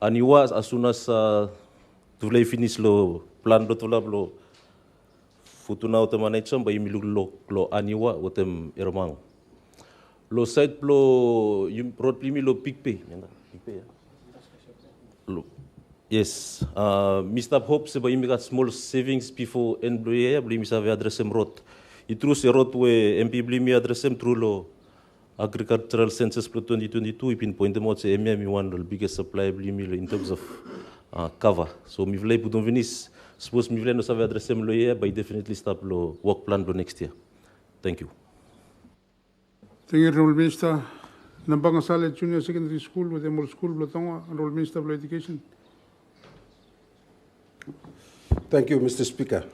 And you was as soon as to finish lo plan do tula blo futuna automanation by milu lo aniwa wotem ermang. Lo site blo road plimi lo pikpe. Yes, Mr. Hope se by got small savings before employee bli misave address road. Itru se road we MP blimi address through lo agricultural census pro 2022 ipin point mo se mi one the biggest supply blimi in terms of cover. So mi vlei pudon venis suppose mi vlei no save address lo year by definitely start lo work plan lo next year. Thank you. Thank you, Honorable Minister. Nambang Sale Junior Secondary School with Emerald School Blotonga, Honorable Minister of Education. Thank you, Mr. Speaker.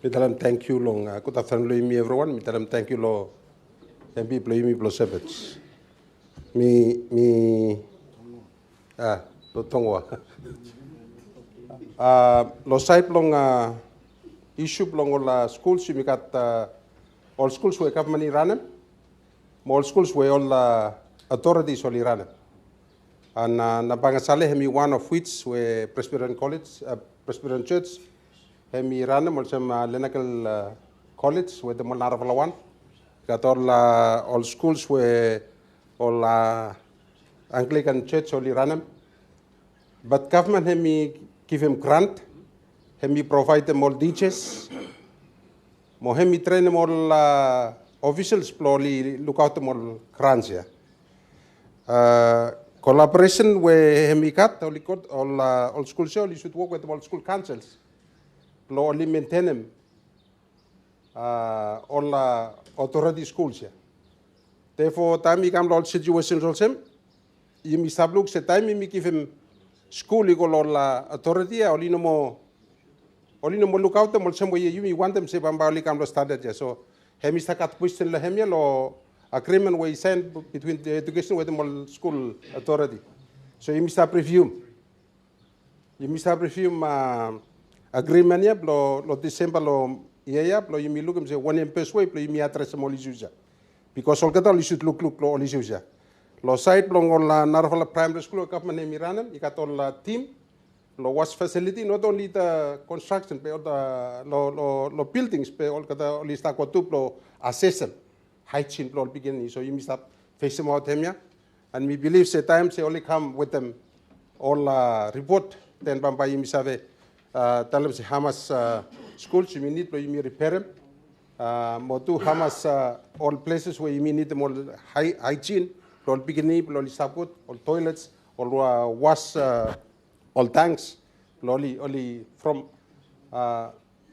Mitalam thank you long. Good afternoon, everyone. Mitalam thank you lo. MP play me plus sevens. Lo tongwa. Lo site long issue long la schools you got all schools we government run all schools we all authorities only run and nabangasale hemi one of which we Presbyterian College Presbyterian Church hemi run also Lenakal College with the Monaravala one got all schools we all Anglican Church only run but government hemi give him grant hemi provide them all teachers mo hemi train them all officials slowly look out them all grants here collaboration where hemi got all schools only should work with all school councils only maintain them all authority schools here therefore time we come all situations also you mi sabluk se time mi give him school equal all authority only no more look out them also you want them se bambali come standard yeah so hemi stakat question la hemi lo agreement we signed between the education with the school authority so you must review agreement ya lo December lo yeah lo you look say one employee way lo you address all issues because all kata should look lo all issues lo site lo la Narvala primary school government hemi ranam you got all team lo wash facility not only the construction but the lo buildings but all kata all sta ko tup lo assessment hygiene lo beginning so you must face them out hemia and we believe say times they only come with them all report then bamba you must have tell them say how much schools you need lo you repair them mo tu how much all places where you need them all hygiene lo beginning lo support all toilets all wash all tanks only from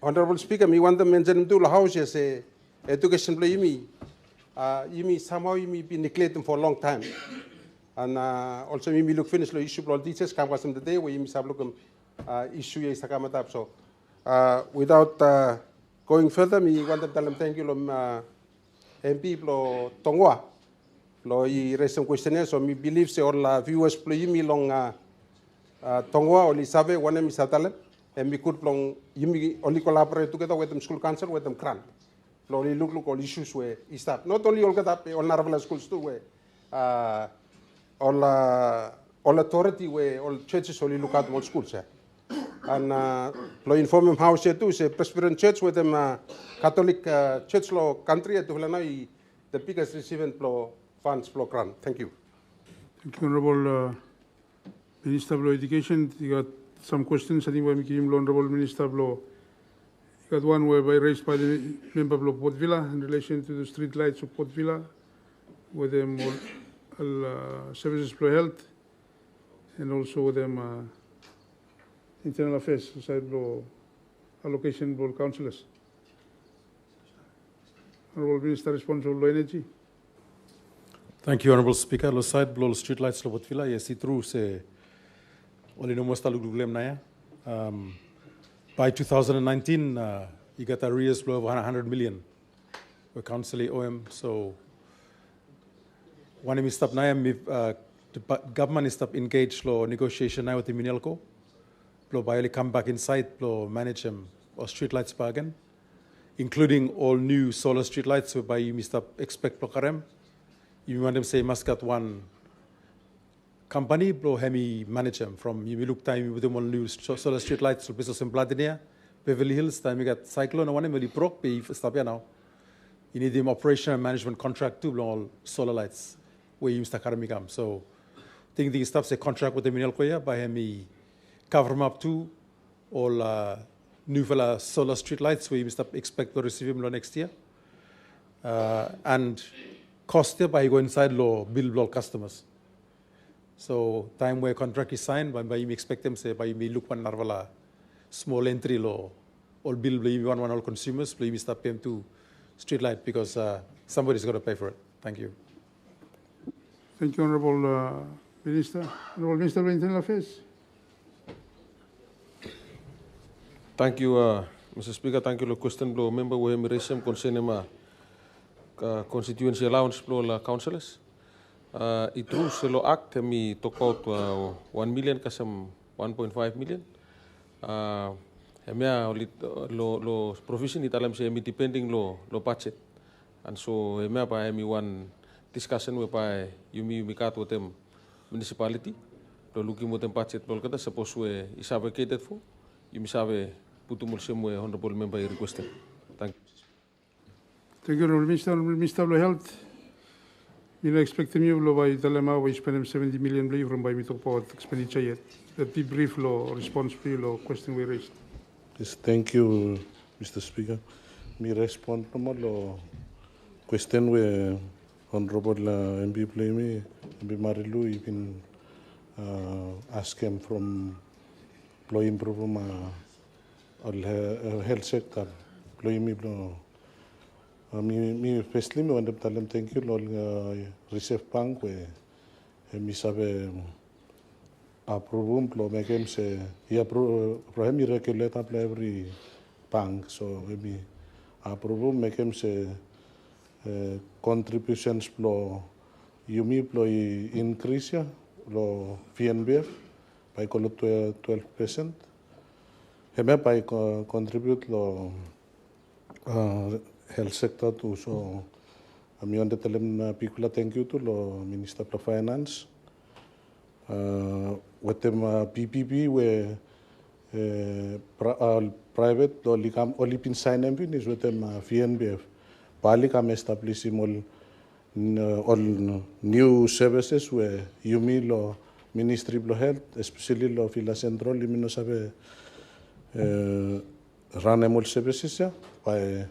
Honorable Speaker me want to mention to the house yes education play you somehow you be neglected for a long time and also me look finish the issue all teachers come was the day where you have look issue is up so without going further me want to tell them thank you MP lo tongwa lo I raise some questionnaire so me believe say all viewers play me long tongwa only save one mi satale and we could long you only collaborate together with them school council with them grant only look all issues where is that not only all get up on Narvala schools too where all authority where all churches only look at all schools and lo inform them how too say Presbyterian Church with them Catholic church law country to the biggest recipient funds grant. Thank you. Thank you, Honorable Minister of Education, you got some questions. I think we're making Honorable Minister of Law. You got one whereby raised by the member of Port Villa in relation to the street lights of Port Villa, with them all services for health, and also with them internal affairs, side law allocation for councillors. Honorable Minister responsible for energy. Thank you, Honourable Speaker. Lo side blow street lights lo Botvila, yes, it true se only no most aluglem naya. By 2019, you got arrears blow of 100 million. We council OM, so one of stop naya, the government is stop engaged lo negotiation now with the Minelco. Blow by come back inside, blow manage them or street lights bargain, including all new solar street lights whereby you stop expect blokarem. You want them say Muscat one company, blow hemi manage them from you look time with them all new solar street lights, so business in Vladimir, Beverly Hills, time you got cyclone, one really broke, be stop here now. You need them operation and management contract to blow all solar lights where you start Karamigam. So I think the stuff say contract with the Minelcoya by hemi cover them up to all new solar street lights where you start expect to receive them next year. And cost by you go inside law bill all customers. So time where contract is signed, by you expect them say by you look one narvala small entry law all bill one all consumers, play you start paying to street light because somebody's got to pay for it. Thank you. Thank you, Honourable Minister. Honourable Minister of Internal Affairs. Thank you, Mr. Speaker. Thank you. The question, member, we have raised concerning constituency allowance for councillors. It rules the act me talk about 1 million kasam 1.5 million. Lo provision it alam say me depending lo budget, and so hemia pa me one discussion whereby you cut with them municipality. Lo looking with them budget lo kata suppose we is allocated for you misabe putumul semua honorable member requested. Thank you. Thank you, Honourable Minister. Honourable Minister of Health. You expect me to by Talema, we spend 70 million from by me talk about expenditure yet. The debrief law response to your question we raised. Yes, thank you, Mr. Speaker. Me respond to my question we Honourable MP play me, MP Marilu, you can ask him from employee improvement health sector. Employee me me firstly me want to tell them thank you lol Reserve Bank we mi sabe approve lo make him say he approve for him regulate up every bank so we approve make him say contributions lo you increase ya lo VNBF by 12%. Heme by contribute lo health sector too. So I want to tell them picula thank you to lo Minister of Finance. With them PPP where private lo likam only pin sign them is with them VNBF. Bali kam establish all new services where you mean lo Ministry of Health, especially lo Villa Central, you know sabe run all services ya by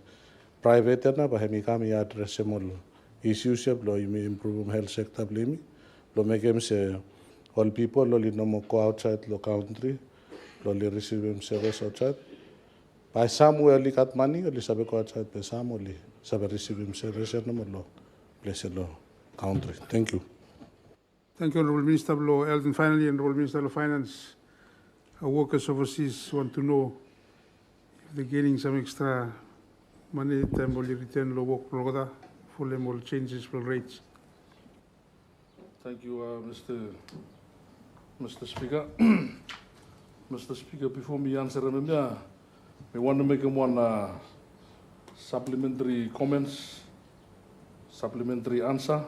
private na by me come ya address all issues ya lo you improve health sector blimi lo make them say all people lo no mo go outside lo country lo receive service outside by somewhere li got money li sabe go outside by some li sabe receive service no mo lo place lo country. Thank you. Thank you, Honourable Minister of Law, Health, and finally, Honourable Minister of Finance. Our workers overseas want to know if they're getting some extra money time will you return low work program for them all changes for rates. Thank you, Mr. Speaker. Mr. Speaker, before me answer, we want to make one supplementary comments, supplementary answer.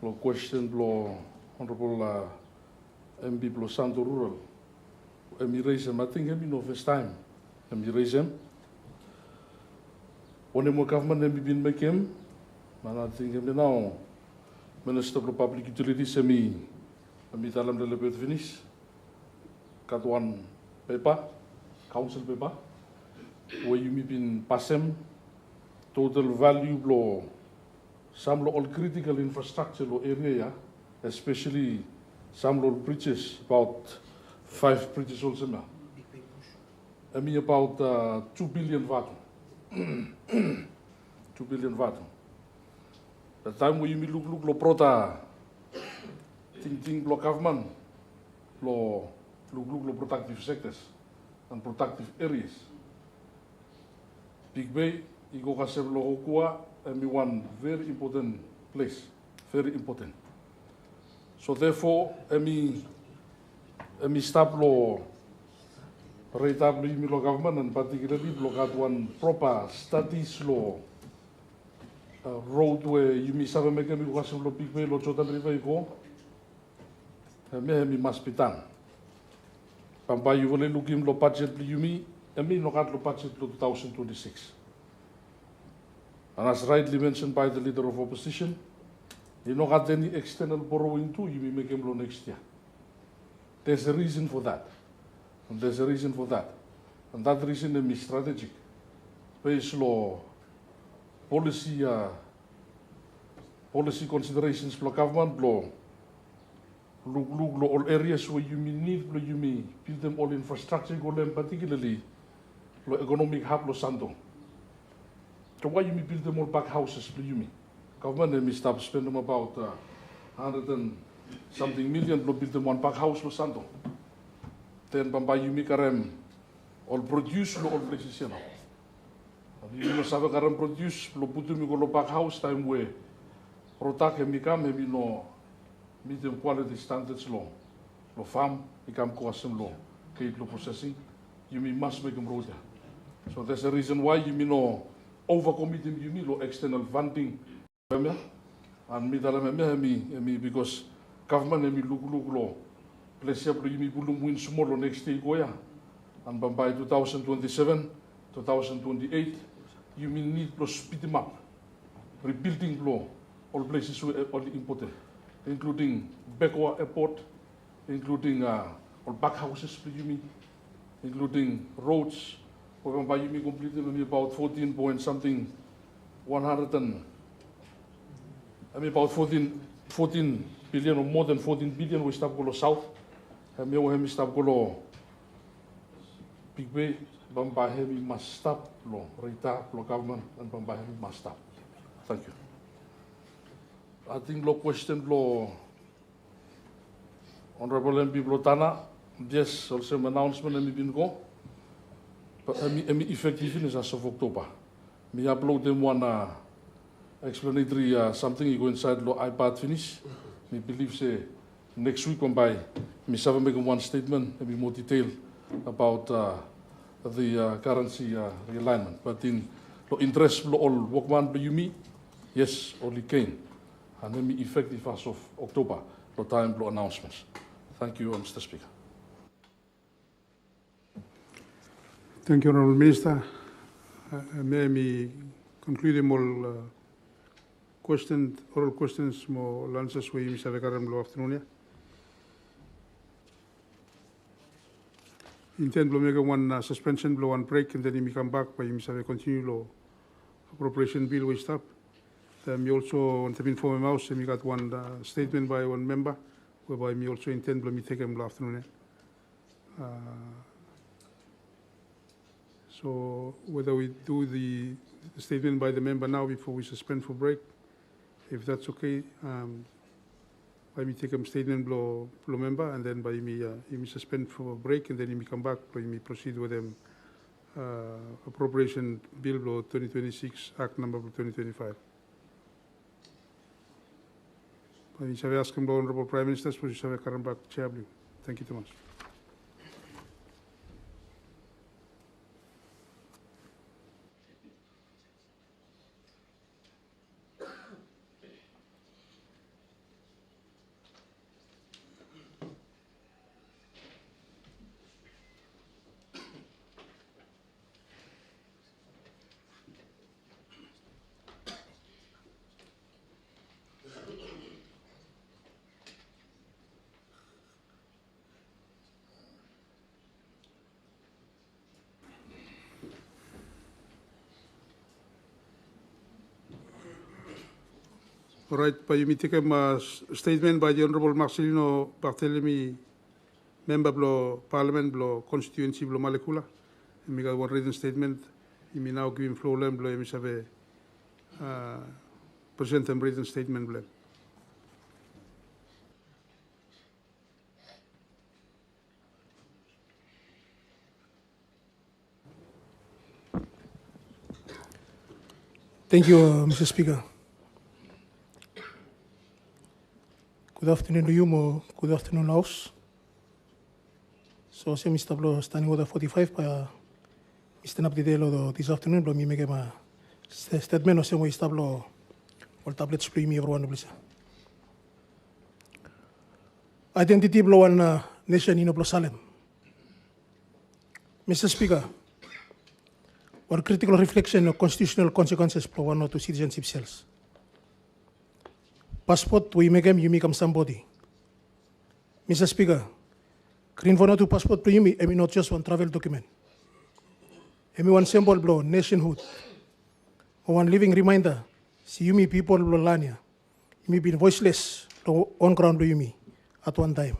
Lo question lo Honorable MP lo Santo Rural. Emi raise him, I think emi no first time. Emi raise him. One more government emi been make him. Man I think emi now Minister of Public Utilities emi Mi talam le lebet finish. Kat one paper, council paper. Where you been passem total value lo some lo all critical infrastructure lo area, especially some lo bridges, about 5 bridges also now. I mean about 2 billion watt. 2 billion watt. The time when you look lo prota ting lo government lo look lo protective sectors and protective areas. Big Bay, iko kasem lo okua, and one very important place, very important. So therefore, emi stop lo retabli lo government and particularly lo got one proper studies lo road where you mi sabe meke mi kasem lo Big Bay lo Jordan River iko, emi must be done. Pampa you will look him lo budget li yumi. Emi no got lo budget lo 2026. And as rightly mentioned by the leader of opposition, you no got any external borrowing too, you may make him lo next year. There's a reason for that. And there's a reason for that. And that reason is strategic. Based law policy considerations for government law. Look all areas where you may need you may build them all infrastructure, particularly economic hub lo Sando. So why you may build them all back houses you me? Government may stop spend them about 100 and something million to build them one back house lo Sando. Then Bamba you make all produce lo all places you know. You know sabe karem produce lo putu mi lo back house time where protect and become maybe no medium quality standards lo farm become custom lo keep lo processing. You must make them road. So there's a reason why you know overcommitting you lo external funding. And me because government look lo place up you bulum win small lo next year go ya. And by 2027, 2028, you need to speed them up. Rebuilding law, all places were all important, including Bekwa Airport, including all back houses, including roads. Whereby you completed about 14 point something, 100 and about 14 billion or more than 14 billion we stop go south. We stop go Big Bay, Bambahe must stop lo Rita lo government and Bambahe must stop. Thank you. I think lo question lo Honorable MP Blotana, yes, also an announcement and been go. But effectiveness as of October. Me upload them one explanatory something you go inside lo iPad finish. Me believe say next week on by me seven make one statement and be more detailed about the currency realignment. But in lo interest lo all workman be you me, yes, only came. And then be effective as of October, lo time lo announcements. Thank you, Mr. Speaker. Thank you, Honourable Minister. May I conclude all oral questions, more answers we Mr. Vekaram lo afternoon. Intend to make one suspension, blow one break, and then we come back by Mr. continue lo appropriation bill we stop. We also want to inform him house, and we got one statement by one member, whereby we also intend to take him lo afternoon. So whether we do the statement by the member now before we suspend for break, if that's okay, by me take a statement blow member, and then by me suspend for break, and then me come back, by me proceed with them appropriation bill blow 2026 Act number 2025. By me shall I ask him, Honorable Prime Minister, so shall I come back chair blue. Thank you too much. All right, but you may take a statement by the Honorable Marcelino Barthelemy, member of Parliament, of constituency of Malekula. And we got one written statement. You may now give him floor, and you may have present them written statement. Thank you, Mr. Speaker. Good afternoon to you, good afternoon, House. So, Mr. Blow, standing order 45, Mr. Napdidelo this afternoon, but me make a statement of some way, Mr. Blow, all tablets play me everyone, please. Identity blow one nation in Salem. Mr. Speaker, one critical reflection of constitutional consequences for Vanuatu citizenship cells. Passport, we make them, you make somebody. Mr. Speaker, Green Vanuatu passport, you mean not just one travel document. I one symbol blow, nationhood. Or one living reminder, see you me people blow lania. You may be voiceless, on ground you me at one time.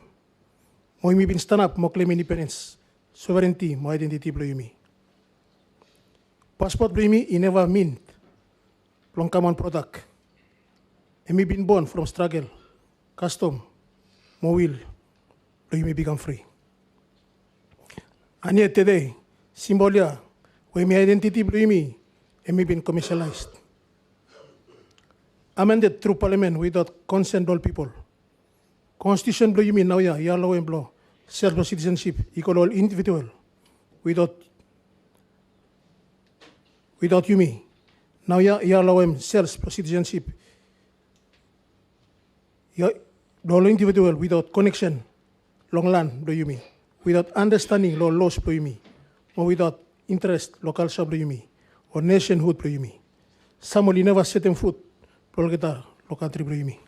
Mo you may be stand up, mo claim independence, sovereignty, mo identity blow you me. Passport blow you me, he never mean long common product. And me been born from struggle, custom, mo will, you may become free. And yet today, symbolia, where my identity blew me, and me been commercialized. Amended through parliament without consent all people. Constitution blow you me now, ya law and blow, self-citizenship, equal all individual, without you me. Now ya law and self-citizenship, all individual without connection, long land, blow you me. Without understanding, laws, blow you me. Or without interest, local shop, blow you me. Or nationhood, blow you me. Somebody never set them foot, blow guitar, local country, blow you me.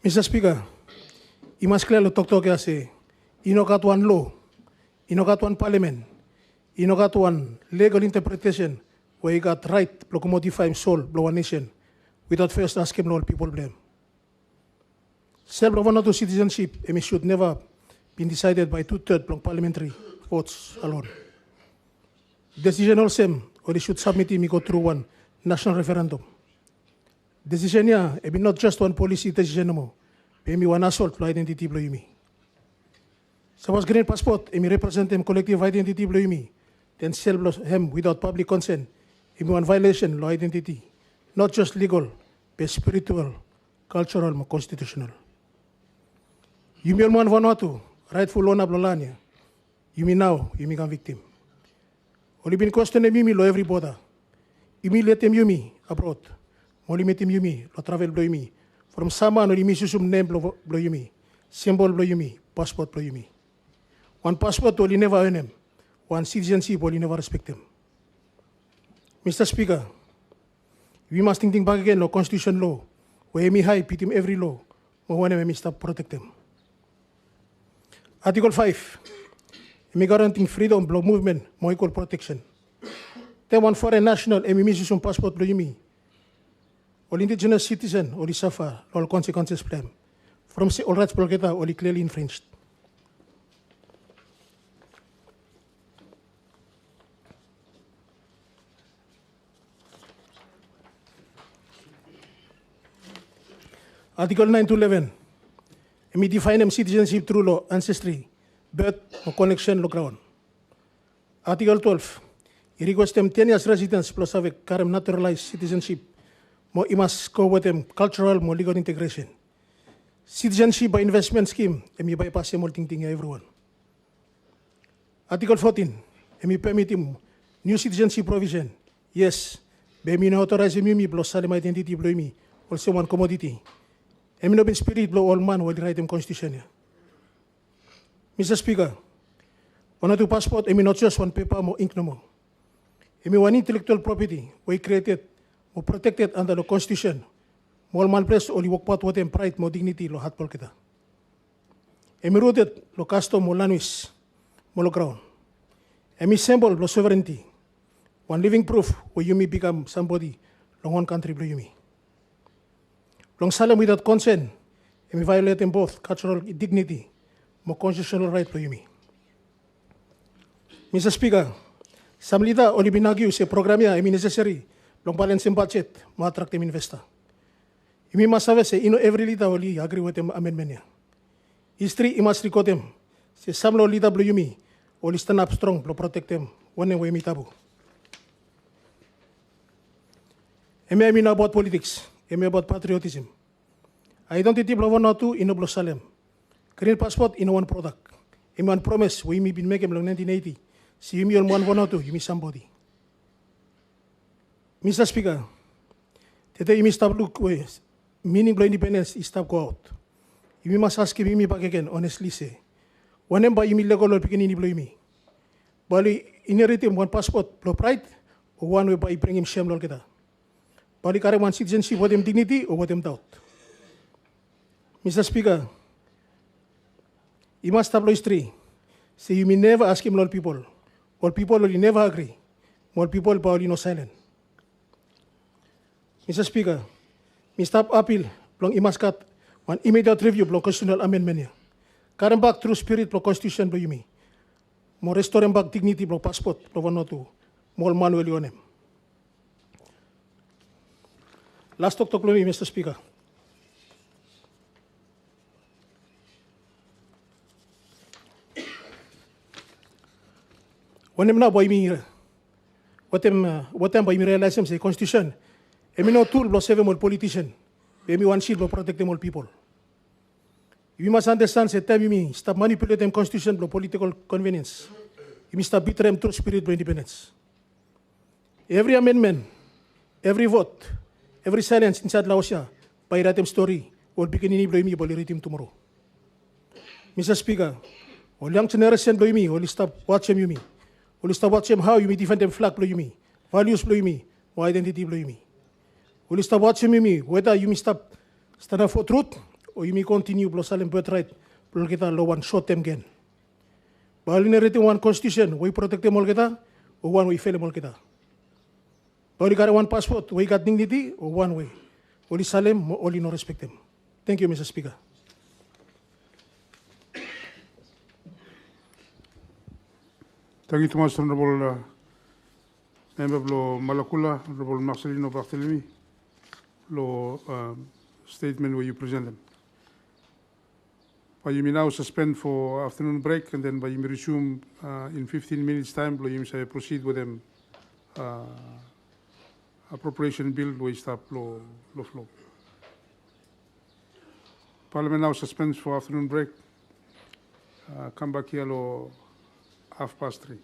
Mr. Speaker, you must clearly talk as say, you know got one law, you know got one parliament, you know got one legal interpretation where you got right to modify soul, blow a nation, without first asking all people blame. Self-Vanuatu citizenship should never be decided by 2/3 parliamentary votes alone. Decision all same, or they should submit me go through one national referendum. Decision yeah, it be not just one policy decision no more. Be one assault to identity blow me. So was green passport, me represent them collective identity blow me. Then sell him without public consent. It be one violation law identity, not just legal, but spiritual, cultural, and constitutional. You mean one Vanuatu, rightful owner of Lolania. You mean now, you become victim. Only been questioning me lo every border. You mean let them you me abroad. Only met him you me, lo travel blow me. From Sama no limi susum name blow you me. Symbol blow you me, passport blow you me. One passport only never earn him. One citizenship only never respect him. Mr. Speaker, we must think back again, no constitution law, where me high, pit him every law, or when me stop protect them. Article 5, me guaranteeing freedom, blow movement, more equal protection. Then one foreign national, me misuse some passport, blow you me. All indigenous citizen, all suffer, all consequences plan. From say all rights blocked, all clearly infringed. Article 9 to 11. We define citizenship through law, ancestry, birth, or connection, law ground. Article 12. He requests them 10 years residence plus have a current naturalized citizenship. More he must go with them cultural, more legal integration. Citizenship by investment scheme, and we bypass them all thing everyone. Article 14. And we permit him new citizenship provision. Yes, but me no authorize me plus Salem identity blow me, also one commodity. And no been spirit blow all man will write them constitution. Mr. Speaker, Vanuatu passport, not just one paper, more ink no more. One intellectual property, we created, more protected under the constitution. More malpress, only work part with them pride, more dignity, lo hat polketa. Rooted, lo custom, more language, more ground. Symbol, lo sovereignty. one living proof where you may become somebody long one country blue you long salem without consent, and we violating both cultural dignity, more constitutional right blue you Mr. Speaker, some leader only binagyu se programnya emi necessary long balance budget mo attract investor. Imi masawe se every leader only agree with them amendment ya. History must record them. Se some leader blue you only stand up strong to protect them one way tabu. I mean about politics, I mean about patriotism. Identity blo Vanuatu in blo Salem. Green passport in one product. I mean promise we may been making long 1980. See you on one Vanuatu, you mean somebody. Mr. Speaker, today you stop look ways. Meaning blo independence is stop go out. You must ask me back again, honestly say. Whenever you legal or beginning blo me. Bali inherit him one passport blo pride or one way by bring him shame lol kita. Bali carry one citizenship with him dignity or with him doubt. Mr. Speaker, you must have history. Say you may never ask him all people. All people will never agree. More people probably no silent. Mr. Speaker, Mr. Appeal, long imaskat, one immediate review of constitutional amendment. Current back through spirit of constitution do you mean? More restoring back dignity of passport of Vanuatu, more manually on him. Last talk to me, Mr. Speaker. When I'm now by me, what I'm by me realize the constitution. I mean no tool blow save all politician. I mean one shield blow protect them all people. You must understand that time you mean stop manipulating constitution blow political convenience. You must stop betray them true spirit blow independence. Every amendment, every vote, every silence inside Laosia by writing story will begin in blow me by writing tomorrow. Mr. Speaker, all young generation blow me, all stop watching you me. Will stop watching how you may defend them flag blow you me, values blow you me, or identity blow you me. Will stop watching me whether you may stop stand up for truth or you may continue blow Salem birthright, blow kita low one short term gain. Bali narrating one constitution, we protect them all kita, or one we fail them all kita. Bali carry one passport, we got dignity, or one way. Only Salem, only no respect them. Thank you, Mr. Speaker. Thank you too much, Honorable Member Blo Malakula, Honorable Marcelino Barthelemy, Blo statement where you present them. But you may now suspend for afternoon break, and then by you may resume in 15 minutes time, Blo you may proceed with them appropriation bill, where you stop Blo flow. Parliament now suspends for afternoon break. Come back here, Lo 3:30.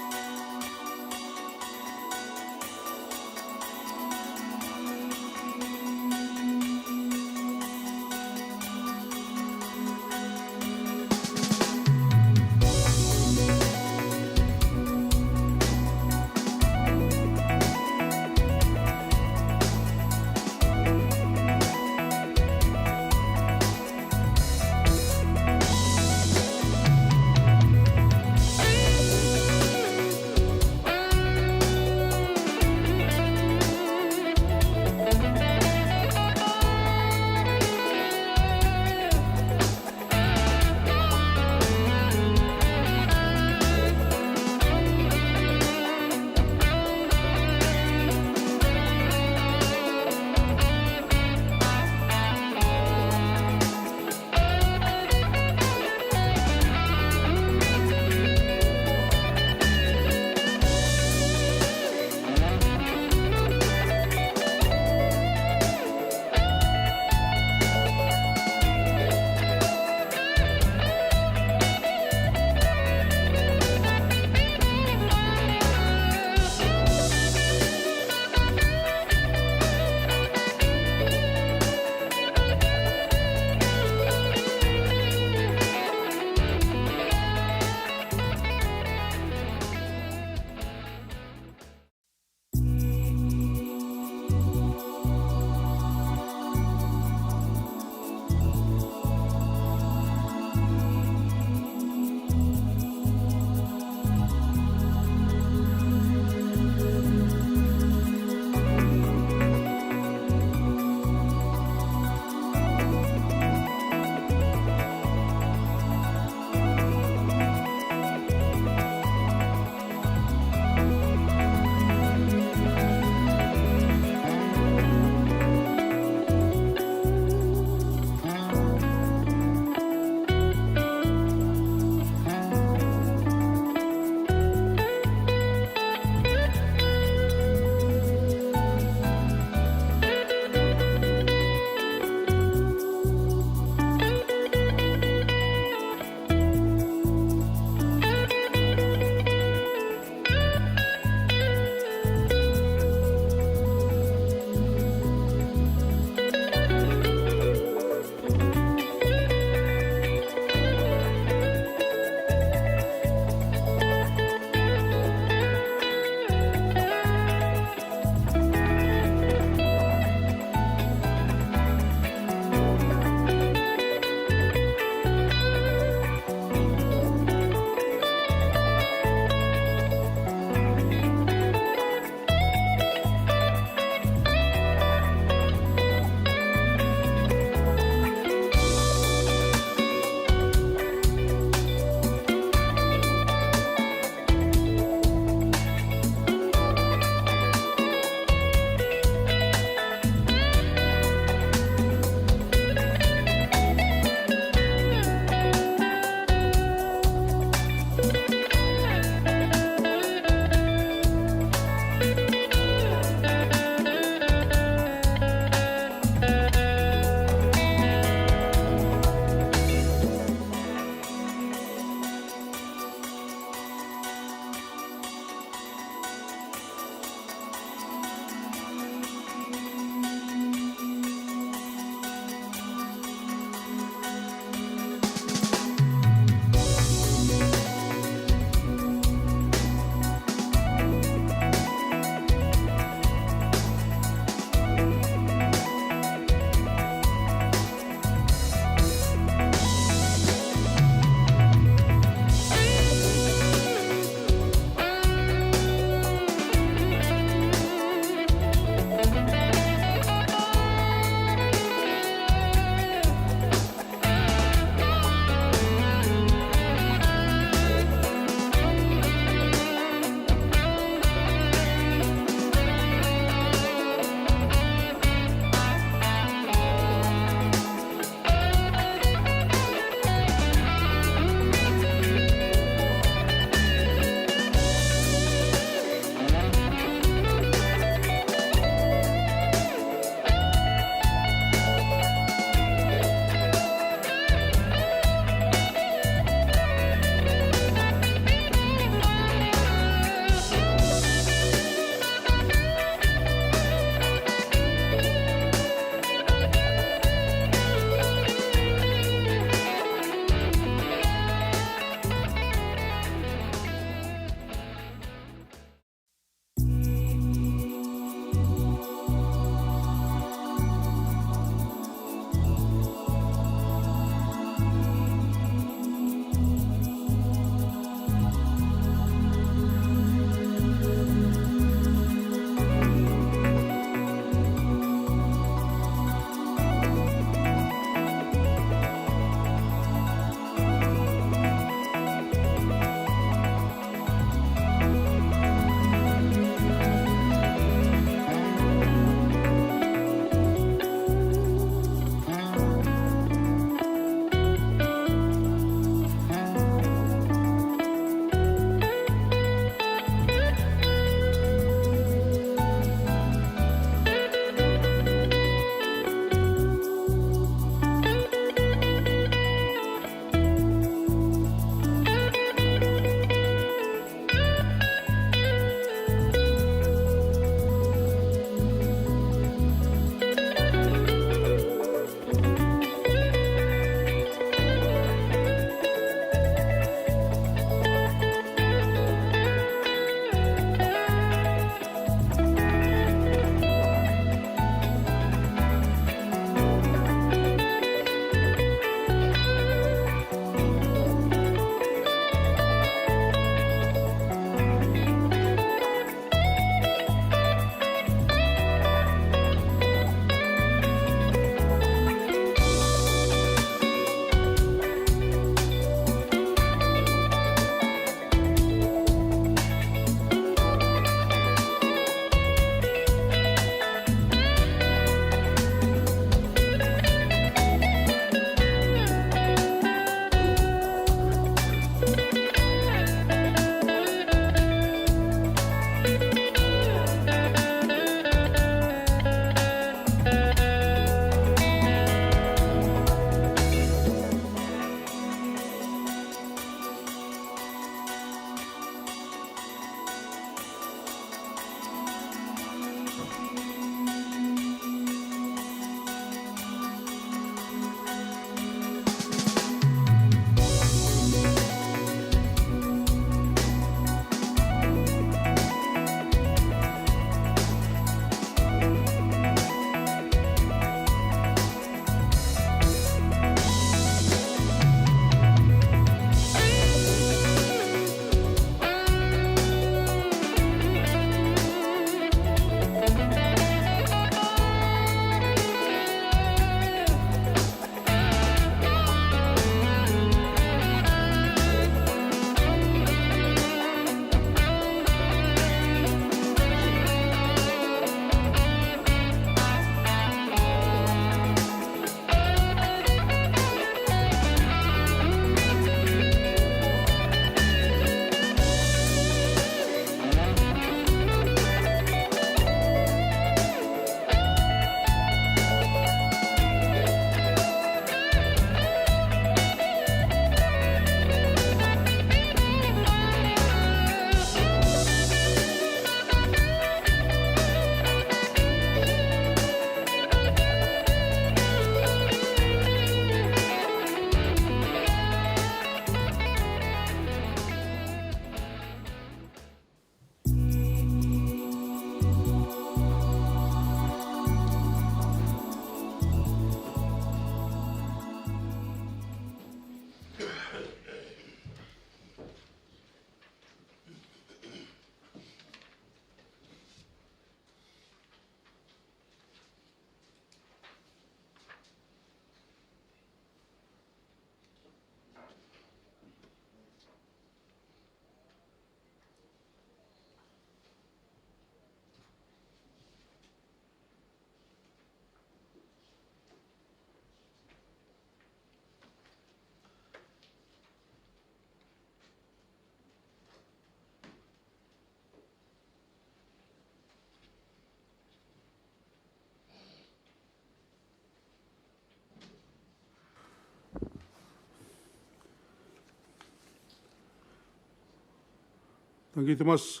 Thank you, Thomas.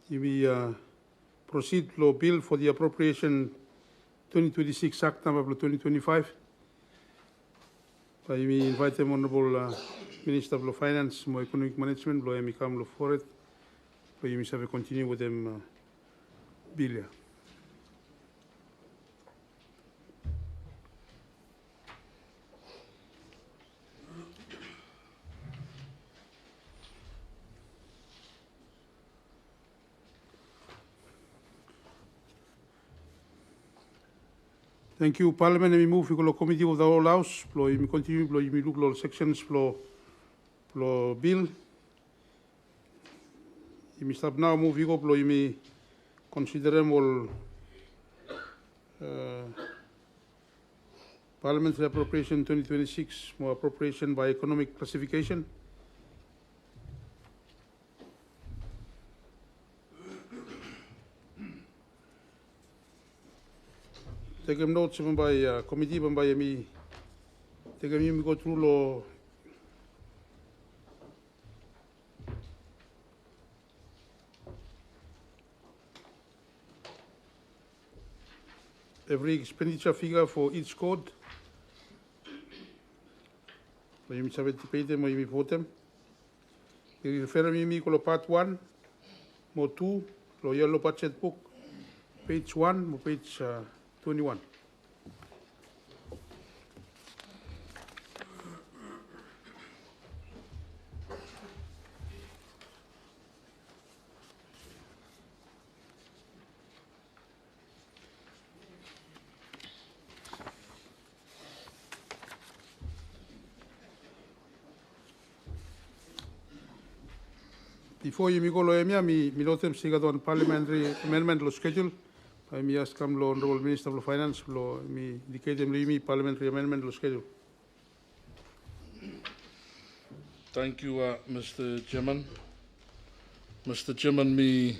We proceed to bill for the appropriation 2026 Act number 2025. We invite the Honorable Minister of Finance and Economic Management, Bloy Mikam Loforet, but you have to continue with them bill. Thank you, Parliament. We move to the Committee of the Whole House. We continue. We look at sections. Bill. We stop now. Move. We consider all Parliamentary Appropriation 2026, more appropriation by economic classification. Take notes by committee, by me. Take me go through law. Every expenditure figure for each code. You must have to pay them or you vote them. You refer me to part 1, more 2, yellow budget book, page 1, page 21. Before you go to me note them on parliamentary amendment law schedule. I me ask come law Honorable Minister of Finance law me indicate them me parliamentary amendment law schedule. Thank you, Mr. Chairman. Mr. Chairman, me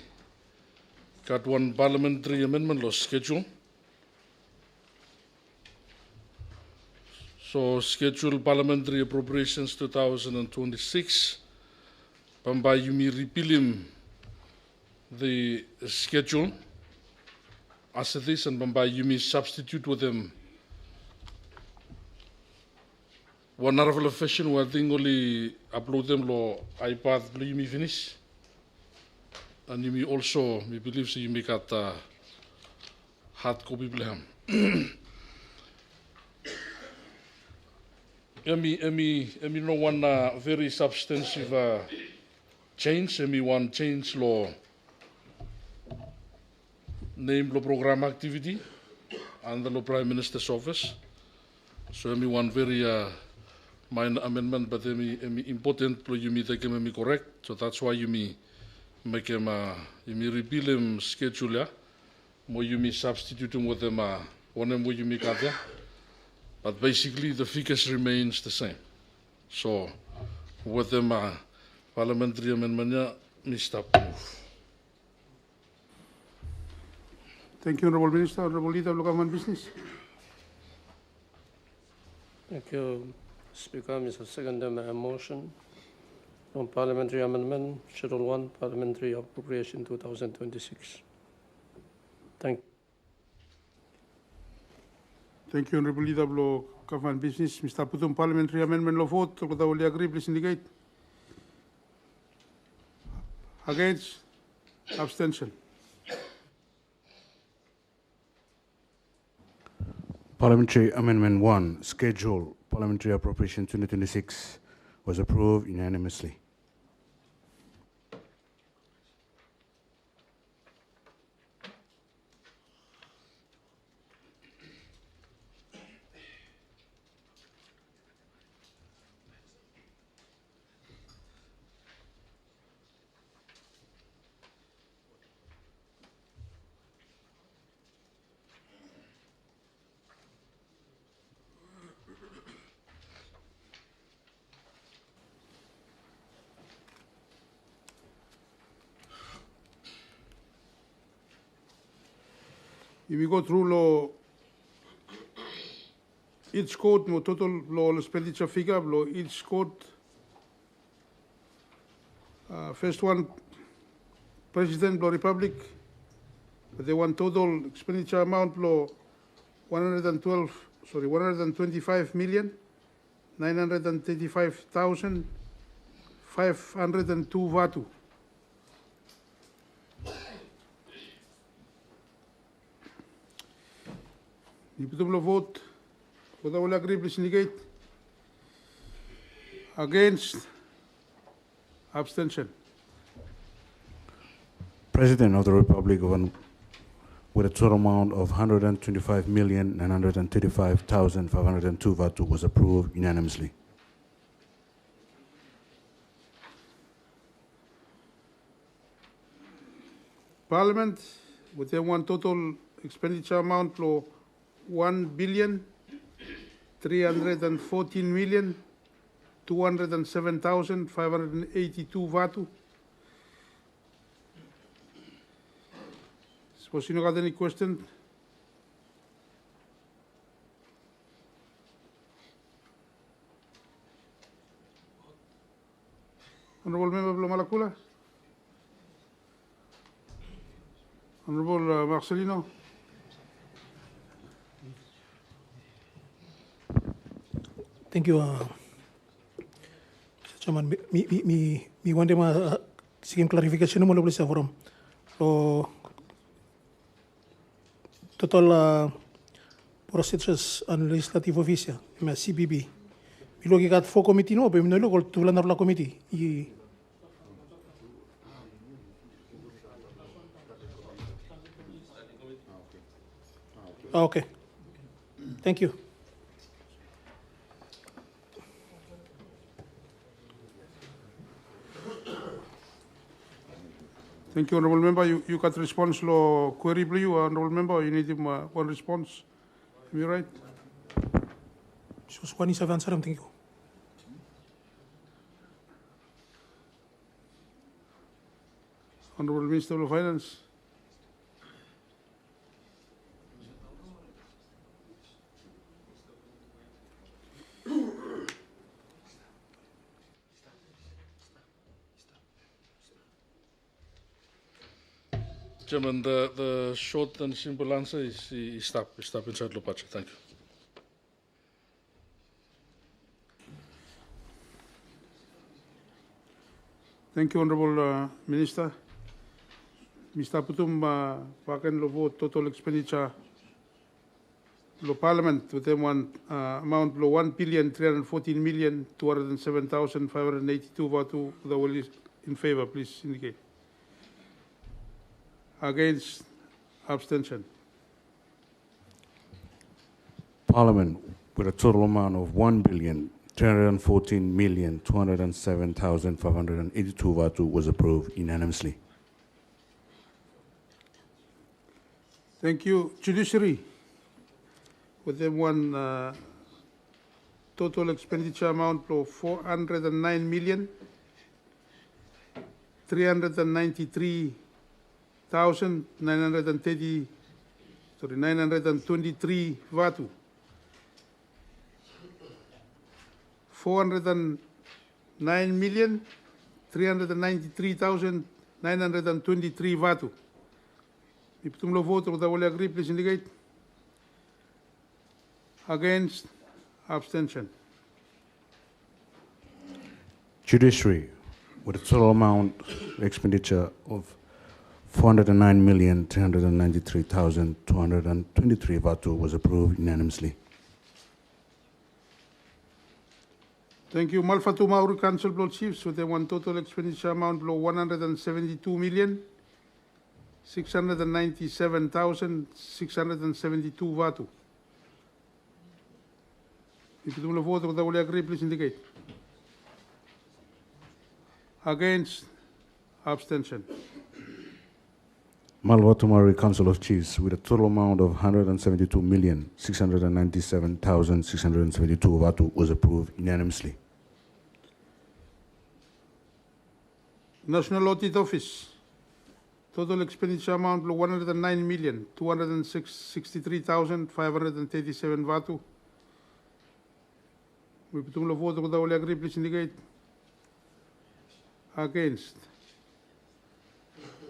got one parliamentary amendment law schedule. So schedule parliamentary appropriations 2026. By you me repealing the schedule as it is, and by you me substitute with them one article fashion where I think only upload them lo iPad you me finish, and you me also me believe so you make at hard copy blame. Emi no one very substantive change, and one change law name law program activity and the law Prime Minister's office. So one very minor amendment, but important law you me take me correct. So that's why you me make him you me repeal him schedule ya. More you me substitute him with them one more you me got there. But basically the figures remains the same. So with them parliamentary amendment, Mr. Move. Thank you, Honorable Minister. Honorable Leader of Government Business. Thank you, Speaker. Mr. Second motion on parliamentary amendment, Schedule 1, Parliamentary Appropriation 2026. Thank you. Thank you, Honorable Leader of Government Business. Mr. Putum, parliamentary amendment law vote. Will you agree? Please indicate. Against? Abstention? Parliamentary Amendment 1, Schedule Parliamentary Appropriation 2026 was approved unanimously. If we go through law, each code, no total law expenditure figure, law each code. First one, President of the Republic, they want total expenditure amount lo 125 million 935,502 vatu. The people vote for the will agree, please indicate. Against, abstention. President of the Republic of Vanuatu, with a total amount of 125,935,502 vatu was approved unanimously. Parliament, with a one total expenditure amount of 1,314,207,582 vatu. Suppose you got any question? Honorable Member Blomalakula? Honorable Marcelino? Thank you, Mr. Chairman. Me want to seek clarification mo please from total procedures and legislative officer, CBB. We look at 4 committee no, but we look at 2 la committee. Okay. Thank you. Thank you, Honorable Member. You got response to query, please, Honorable Member. You need him one response. Am I right? Just one is answer. Thank you. Honorable Minister of Finance. Chairman, the short and simple answer is stop inside the budget. Thank you. Thank you, Honorable Minister. Mr. Putum, pakan lo vote total expenditure lo Parliament with them one amount lo 1,314,207,582 vatu. The will is in favor, please indicate. Against, abstention. Parliament, with a total amount of 1,314,207,582 vatu was approved unanimously. Thank you. Judiciary, with them one total expenditure amount of 923 vatu. 409,393,923 vatu. If you vote, would you agree, please indicate. Against, abstention. Judiciary, with a total amount expenditure of 409,393,223 vatu was approved unanimously. Thank you. Malfatu Mauru Council Block Chiefs with a one total expenditure amount below 172,697,672 vatu. If you don't vote, would you agree, please indicate. Against, abstention. Malvatumari Council of Chiefs with a total amount of 172,697,672 vatu was approved unanimously. National Audit Office, total expenditure amount of 109,263,537 vatu. We put the vote, would you agree, please indicate. Against,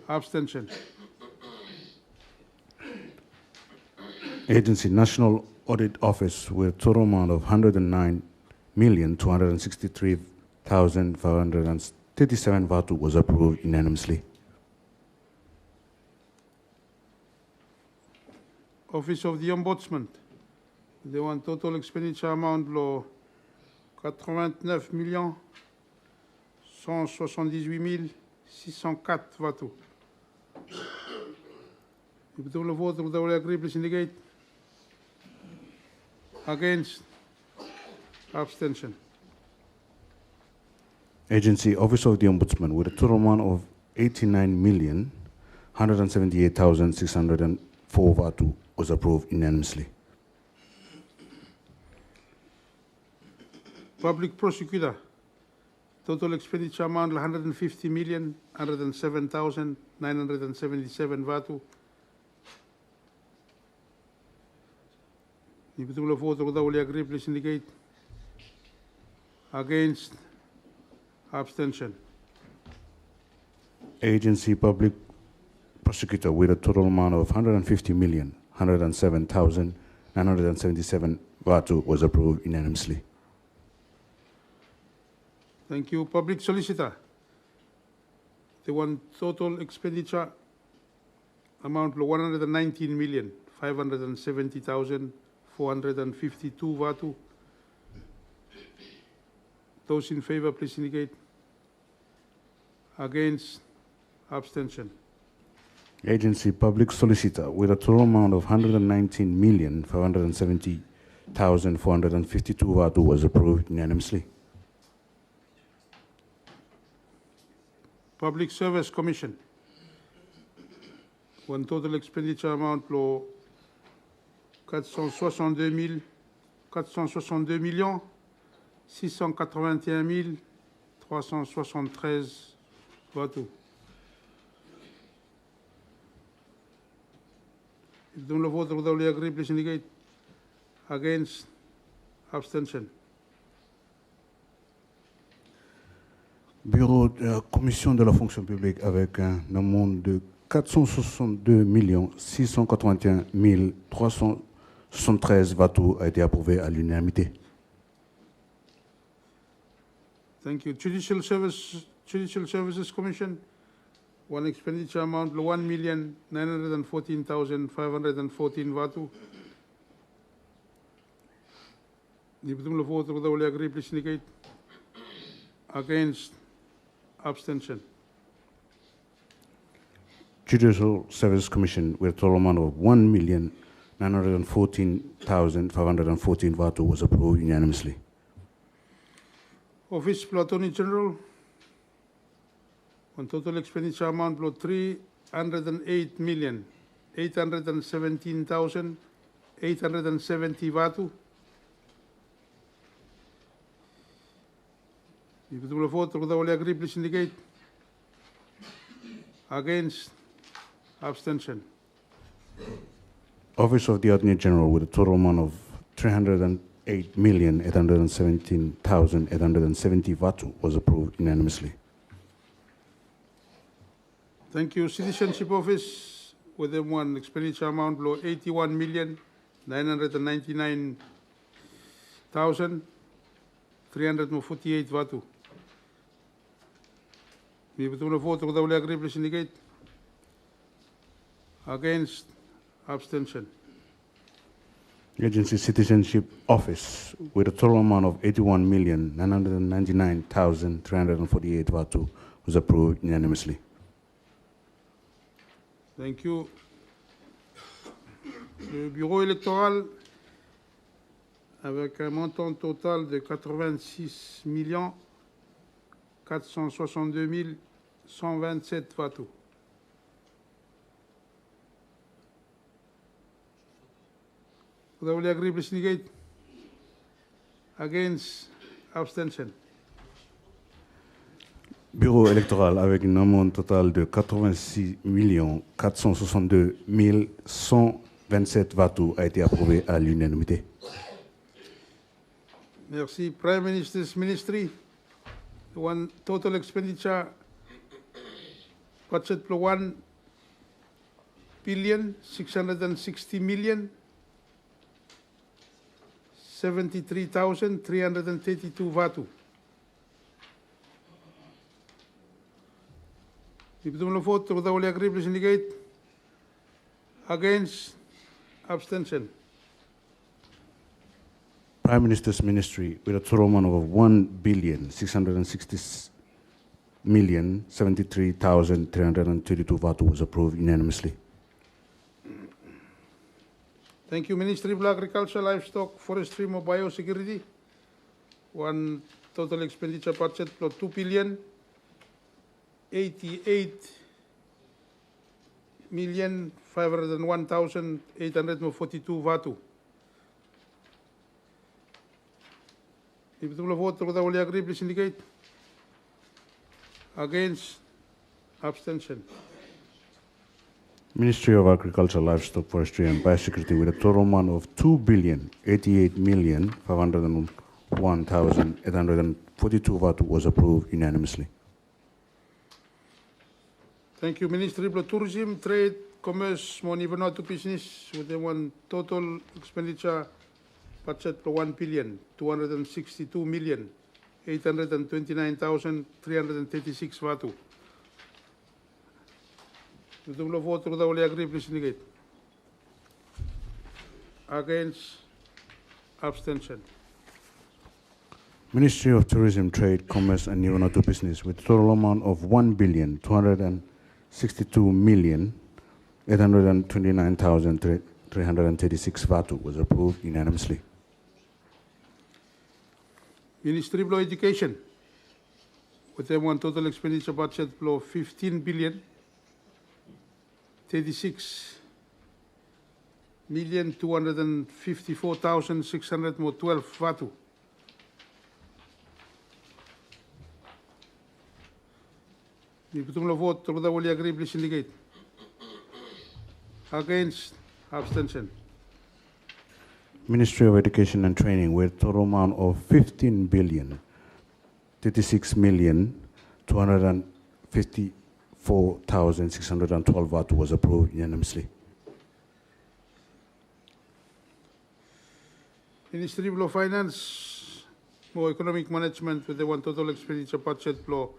Abstention. Agency National Audit Office with a total amount of 109,263,537 Vanuatu was approved unanimously. Office of the Ombudsman. They want total expenditure amount below 89,178,604 Vanuatu. If you don't vote, would you agree, please indicate. Against. Abstention. Agency Office of the Ombudsman with a total amount of 89,178,604 Vanuatu was approved unanimously. Public Prosecutor. Total expenditure amount 150,107,977 Vanuatu. If you don't vote, would you agree, please indicate. Against. Abstention. Agency Public Prosecutor with a total amount of 150,107,977 Vanuatu was approved unanimously. Thank you. Public Solicitor. They want total expenditure amount of 119,570,452 Vanuatu. Those in favor, please indicate. Against. Abstention. Agency Public Solicitor with a total amount of 119,570,452 Vanuatu was approved unanimously. Public Service Commission. One total expenditure amount of 462 681 373 Vanuatu. If you don't vote, would you agree, please indicate. Against. Abstention. Bureau de la Commission de la fonction publique avec un amende de 462 681 373 Vanuatu a été approuvé à l'unanimité. Thank you. Judicial Services Commission. One expenditure amount of 1,914,514 Vanuatu. If you don't vote, would you agree, please indicate. Against. Abstention. Judicial Service Commission with a total amount of 1,914,514 Vanuatu was approved unanimously. Office of Attorney General. One total expenditure amount of 308,817,870 Vanuatu. If you do vote, would you agree, please indicate. Against. Abstention. Office of the Attorney General with a total amount of 308,817,870 Vanuatu was approved unanimously. Thank you. Citizenship Office with them one expenditure amount below 81,999,348 Vanuatu. If you do vote, would you agree, please indicate. Against. Abstention. Agency Citizenship Office with a total amount of 81,999,348 Vanuatu was approved unanimously. Thank you. Le bureau électoral, avec un montant total de 86 462 127 Vanuatu. Would you agree, please indicate. Against. Abstention. Bureau électoral avec un amende total de 86 462 127 Vanuatu a été approuvé à l'unanimité. Merci. Prime Minister's Ministry. One total expenditure budget for 1,660,073,332 Vanuatu. If the vote, the will agree, please indicate. Against, abstention. Prime Minister's Ministry with a total amount of 1,660,073,332 Vanuatu was approved unanimously. Thank you, Ministry of Agriculture, Livestock, Forestry, and Biosecurity. One total expenditure budget for 2,088,501,842 Vanuatu. If the vote, the will agree, please indicate. Against, abstention. Ministry of Agriculture, Livestock, Forestry and Biosecurity with a total amount of 2,088,501,842 Vanuatu was approved unanimously. Thank you, Ministry of Tourism, Trade, Commerce, and Vanuatu Business with one total expenditure budget for 1,262,829,336 Vanuatu. If the vote, the will agree, please indicate. Against, abstention. Ministry of Tourism, Trade, Commerce and Vanuatu Business with a total amount of 1,262,829,336 Vanuatu was approved unanimously. Ministry of Education with one total expenditure budget of 15,036,254,612 Vanuatu. If the vote, the will agree, please indicate. Against, abstention. Ministry of Education and Training with a total amount of 15,036,254,612 Vanuatu was approved unanimously. Ministry of Finance, more economic management with one total expenditure budget for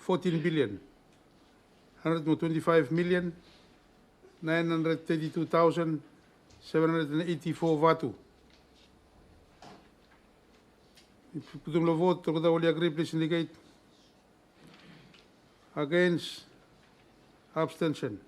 14,125,932,784 Vanuatu. If you vote, the will agree, please indicate. Against, abstention.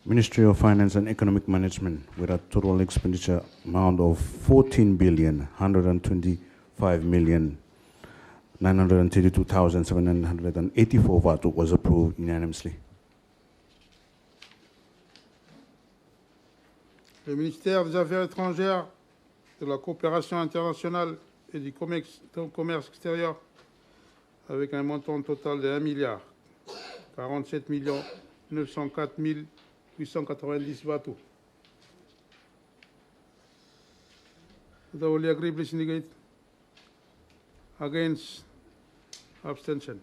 Ministry of Finance and Economic Management with a total expenditure amount of 14,125,932,784 Vanuatu was approved unanimously. Le ministère des Affaires étrangères, de la coopération internationale et du commerce extérieur avec un montant total de 1,47,904,890 Vanuatu. The will agree, please indicate. Against, abstention.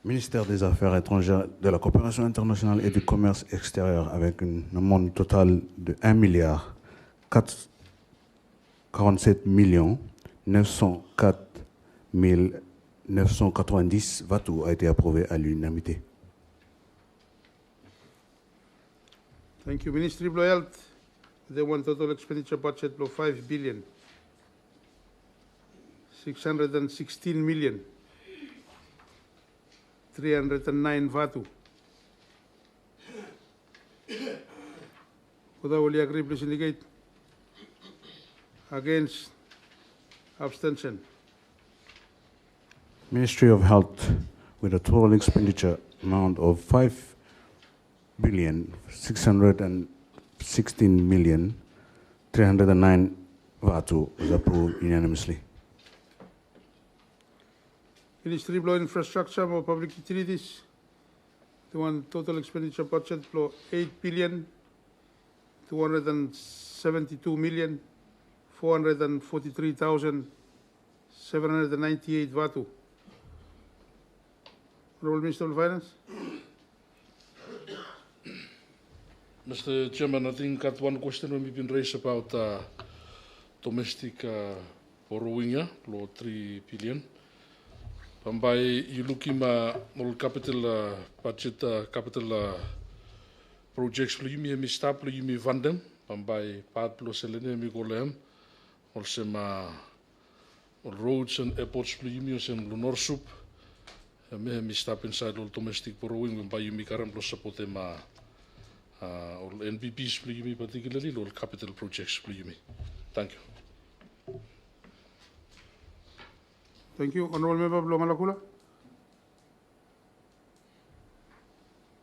Ministère des Affaires étrangères, de la coopération internationale et du commerce extérieur avec un montant total de 1,47,904,990 Vanuatu a été approuvé à l'unanimité. Thank you, Ministry of Health. They want total expenditure budget of 5,616,309 Vanuatu. Whether will you agree, please indicate. Against, abstention. Ministry of Health with a total expenditure amount of 5,616,309 Vanuatu was approved unanimously. Ministry of Law Infrastructure and Public Utilities. The one total expenditure budget for 8,272,443,798 Vanuatu. Honorable Minister of Finance. Mr. Chairman, I think got one question when we've been raised about domestic borrowing, lo 3 billion. Pambai, you look in all capital budget, capital projects, lo yumi emi stap, lo yumi vandem. Pambai, part lo selene emi golem, all some roads and airports, lo yumi and lo norsup. Me stap inside all domestic borrowing, when by yumi karam lo support them all NPPs, lo yumi particularly, all capital projects, lo yumi. Thank you. Thank you. Honorable Member Blo Malakula.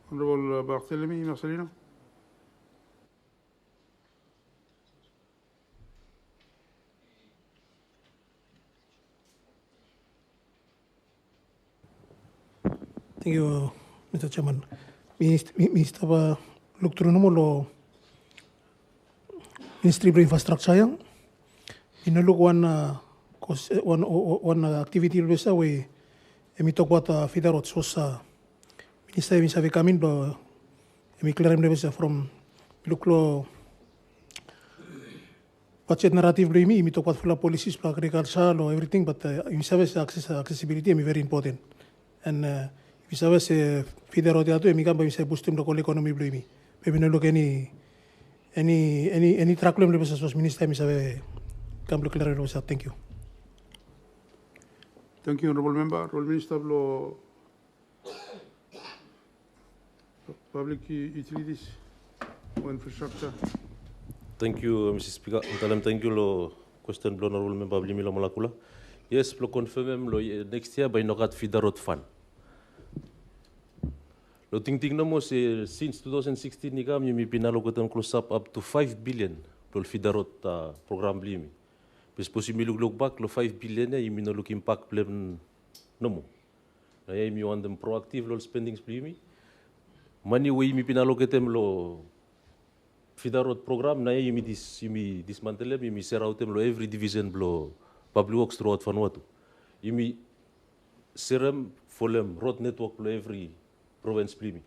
Honorable Barthelemy Marcelino. Thank you, Mr. Chairman. Mr. Look through lo Ministry of Infrastructure yang look one activity besa we emi talk about federal source Minister emi save kamin lo emi clear besa from look lo budget narrative lo emi talk about full policies for agriculture lo everything but emi save accessibility emi very important and emi save federal teatu emi kan emi save boosting local economy lo emi maybe no look any track lo besa source minister emi save kan lo clear besa. Thank you. Thank you, Honorable Member. Honorable Minister of Public Utilities or Infrastructure. Thank you, Mr. Speaker. Thank you, lo question, Honorable Member Blimila Malakula. Yes, lo confirm lo next year by nogat Fidarot Fund. Lo ting namo since 2016 ni kami mi pinalokotam close up to 5 billion lo Fidarot program blimi. Pes posi milug back lo 5 billion ya imi no look impact plan namo. Na ya imi want them proactive lo spending blimi. Money we imi pinaloketem lo Fidarot program na ya imi dismantle imi serautem lo every division lo public works throughout Vanuatu. Imi serem folem road network lo every province blimi.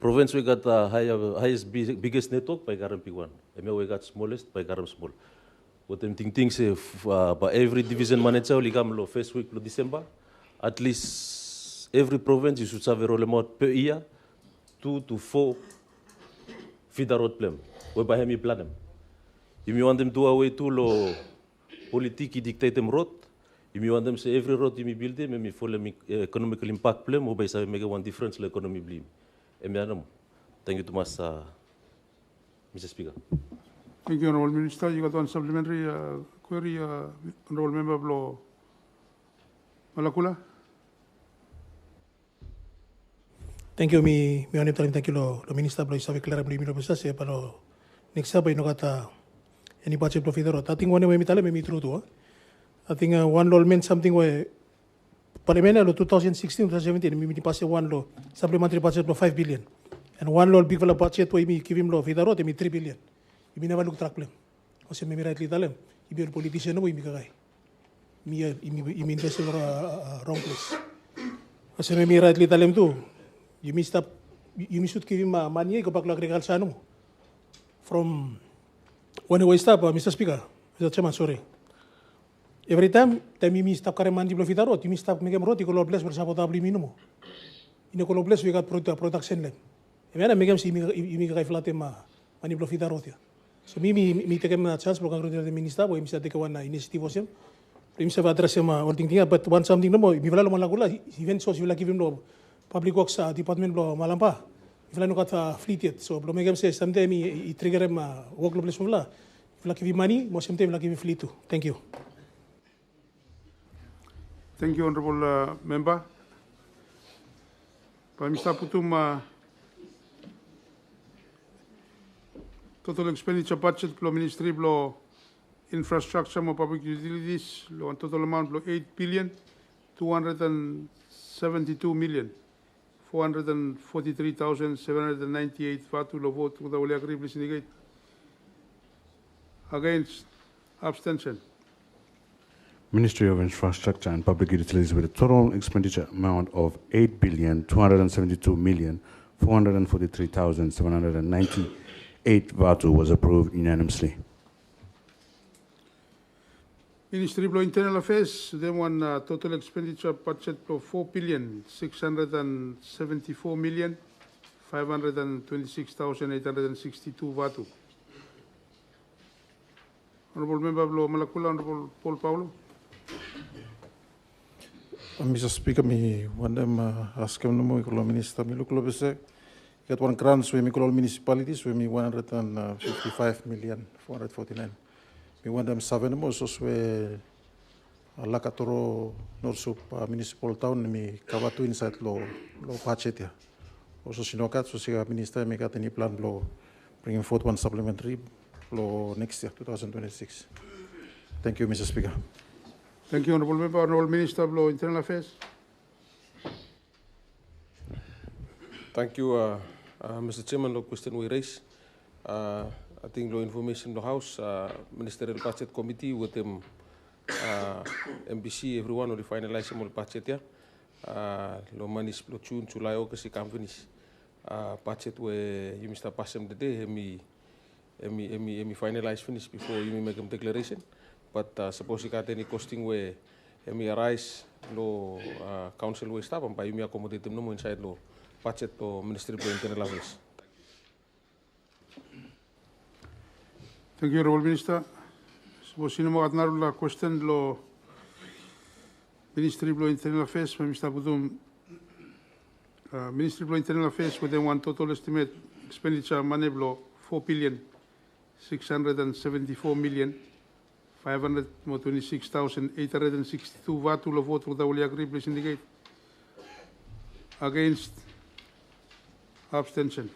Province we got highest biggest network by garam P1. Emi we got smallest by garam small. What I'm thinking say by every division manager will come lo first week lo December. At least every province you should have a roll amount per year 2 to 4 feeder road plan. Whereby hemi plan them. If you want them to away to lo politiki dictate them road. If you want them say every road you build them, you follow economical impact plan. Whereby say make one difference lo economy blim. Thank you too much, Mr. Speaker. Thank you, Honorable Minister. You got one supplementary query, Honorable Member Blo Malakula. Thank you, thank you, lo Minister Blo Isabe Clara Blo Milo Besa se palo next up no kata any budget of federal. I think one way mitale me true to. I think one law meant something where Parliament lo 2016-2017 mi pass one law supplementary budget of 5 billion and one law big budget where mi give him law federal mi 3 billion. Ibi never look track plan. Kasi may rightly talem. Ibi yung politician na mo imi kagay. Imi invest in wrong place. Kasi may rightly talem tu. You should give him money kapag lo agriculture ano. From when we stop, Mr. Speaker, Mr. Chairman, sorry. Every time you stop kare mandi blo fitarot, you stop megam roti ko lo bless bersama tabli minum. Ina ko lo bless we got production lem. Emana megam si imi kagay flatem mani blo fitarot ya. So mi take a chance for the minister, we must take one initiative was him. Prim se va address him or thinking but one something no more. Mi vela lo malagula even so you like give him lo public works department lo malampa. Vela no got fleet yet. So lo megam say someday mi trigger him work lo place vela. Vela give money, mo someday vela give fleet too. Thank you. Thank you, Honorable Member. Prime Minister Putum, total expenditure budget for Ministry of Infrastructure and Public Utilities, total amount of 8 billion 272 million 443,798 Vatu lo vote with the Ole agree, please indicate. Against, abstention. Ministry of Infrastructure and Public Utilities with a total expenditure amount of 8,272,443,798 Vaatu was approved unanimously. Ministry of Internal Affairs, they want total expenditure budget of 4,674,526,862 Vaatu. Honorable Member of Malakula, Honorable Paul Paulo. Mr. Speaker, me one them ask him no more. Minister, me look over say, get one grants we me municipalities we me 155,449. Me want them 7 more so we Lakatoro Norsup municipal town me Kavatu inside lo budget ya. Also sinokat so siya minister me got any plan lo bringing forth one supplementary lo next year 2026. Thank you, Mr. Speaker. Thank you, Honorable Member. Honorable Minister of Internal Affairs. Thank you, Mr. Chairman. The question we raise, I think the information the House, Ministerial Budget Committee with them, MBC, everyone will finalize the budget here. Lo manis lo June, July, August, the companies budget where you Mr. Passem the day, me finalize finish before you make a declaration. But suppose you got any costing where me arise lo council way stop and by me accommodate them no more inside lo budget to Ministry of Internal Affairs. Thank you, Honorable Minister. Suppose you know la question lo Ministry of Internal Affairs, Mr. Budum. Ministry of Internal Affairs with one total estimate expenditure money lo 4,674,526,862 Vaatu lo vote. Would you agree? Please indicate. Against? Abstention.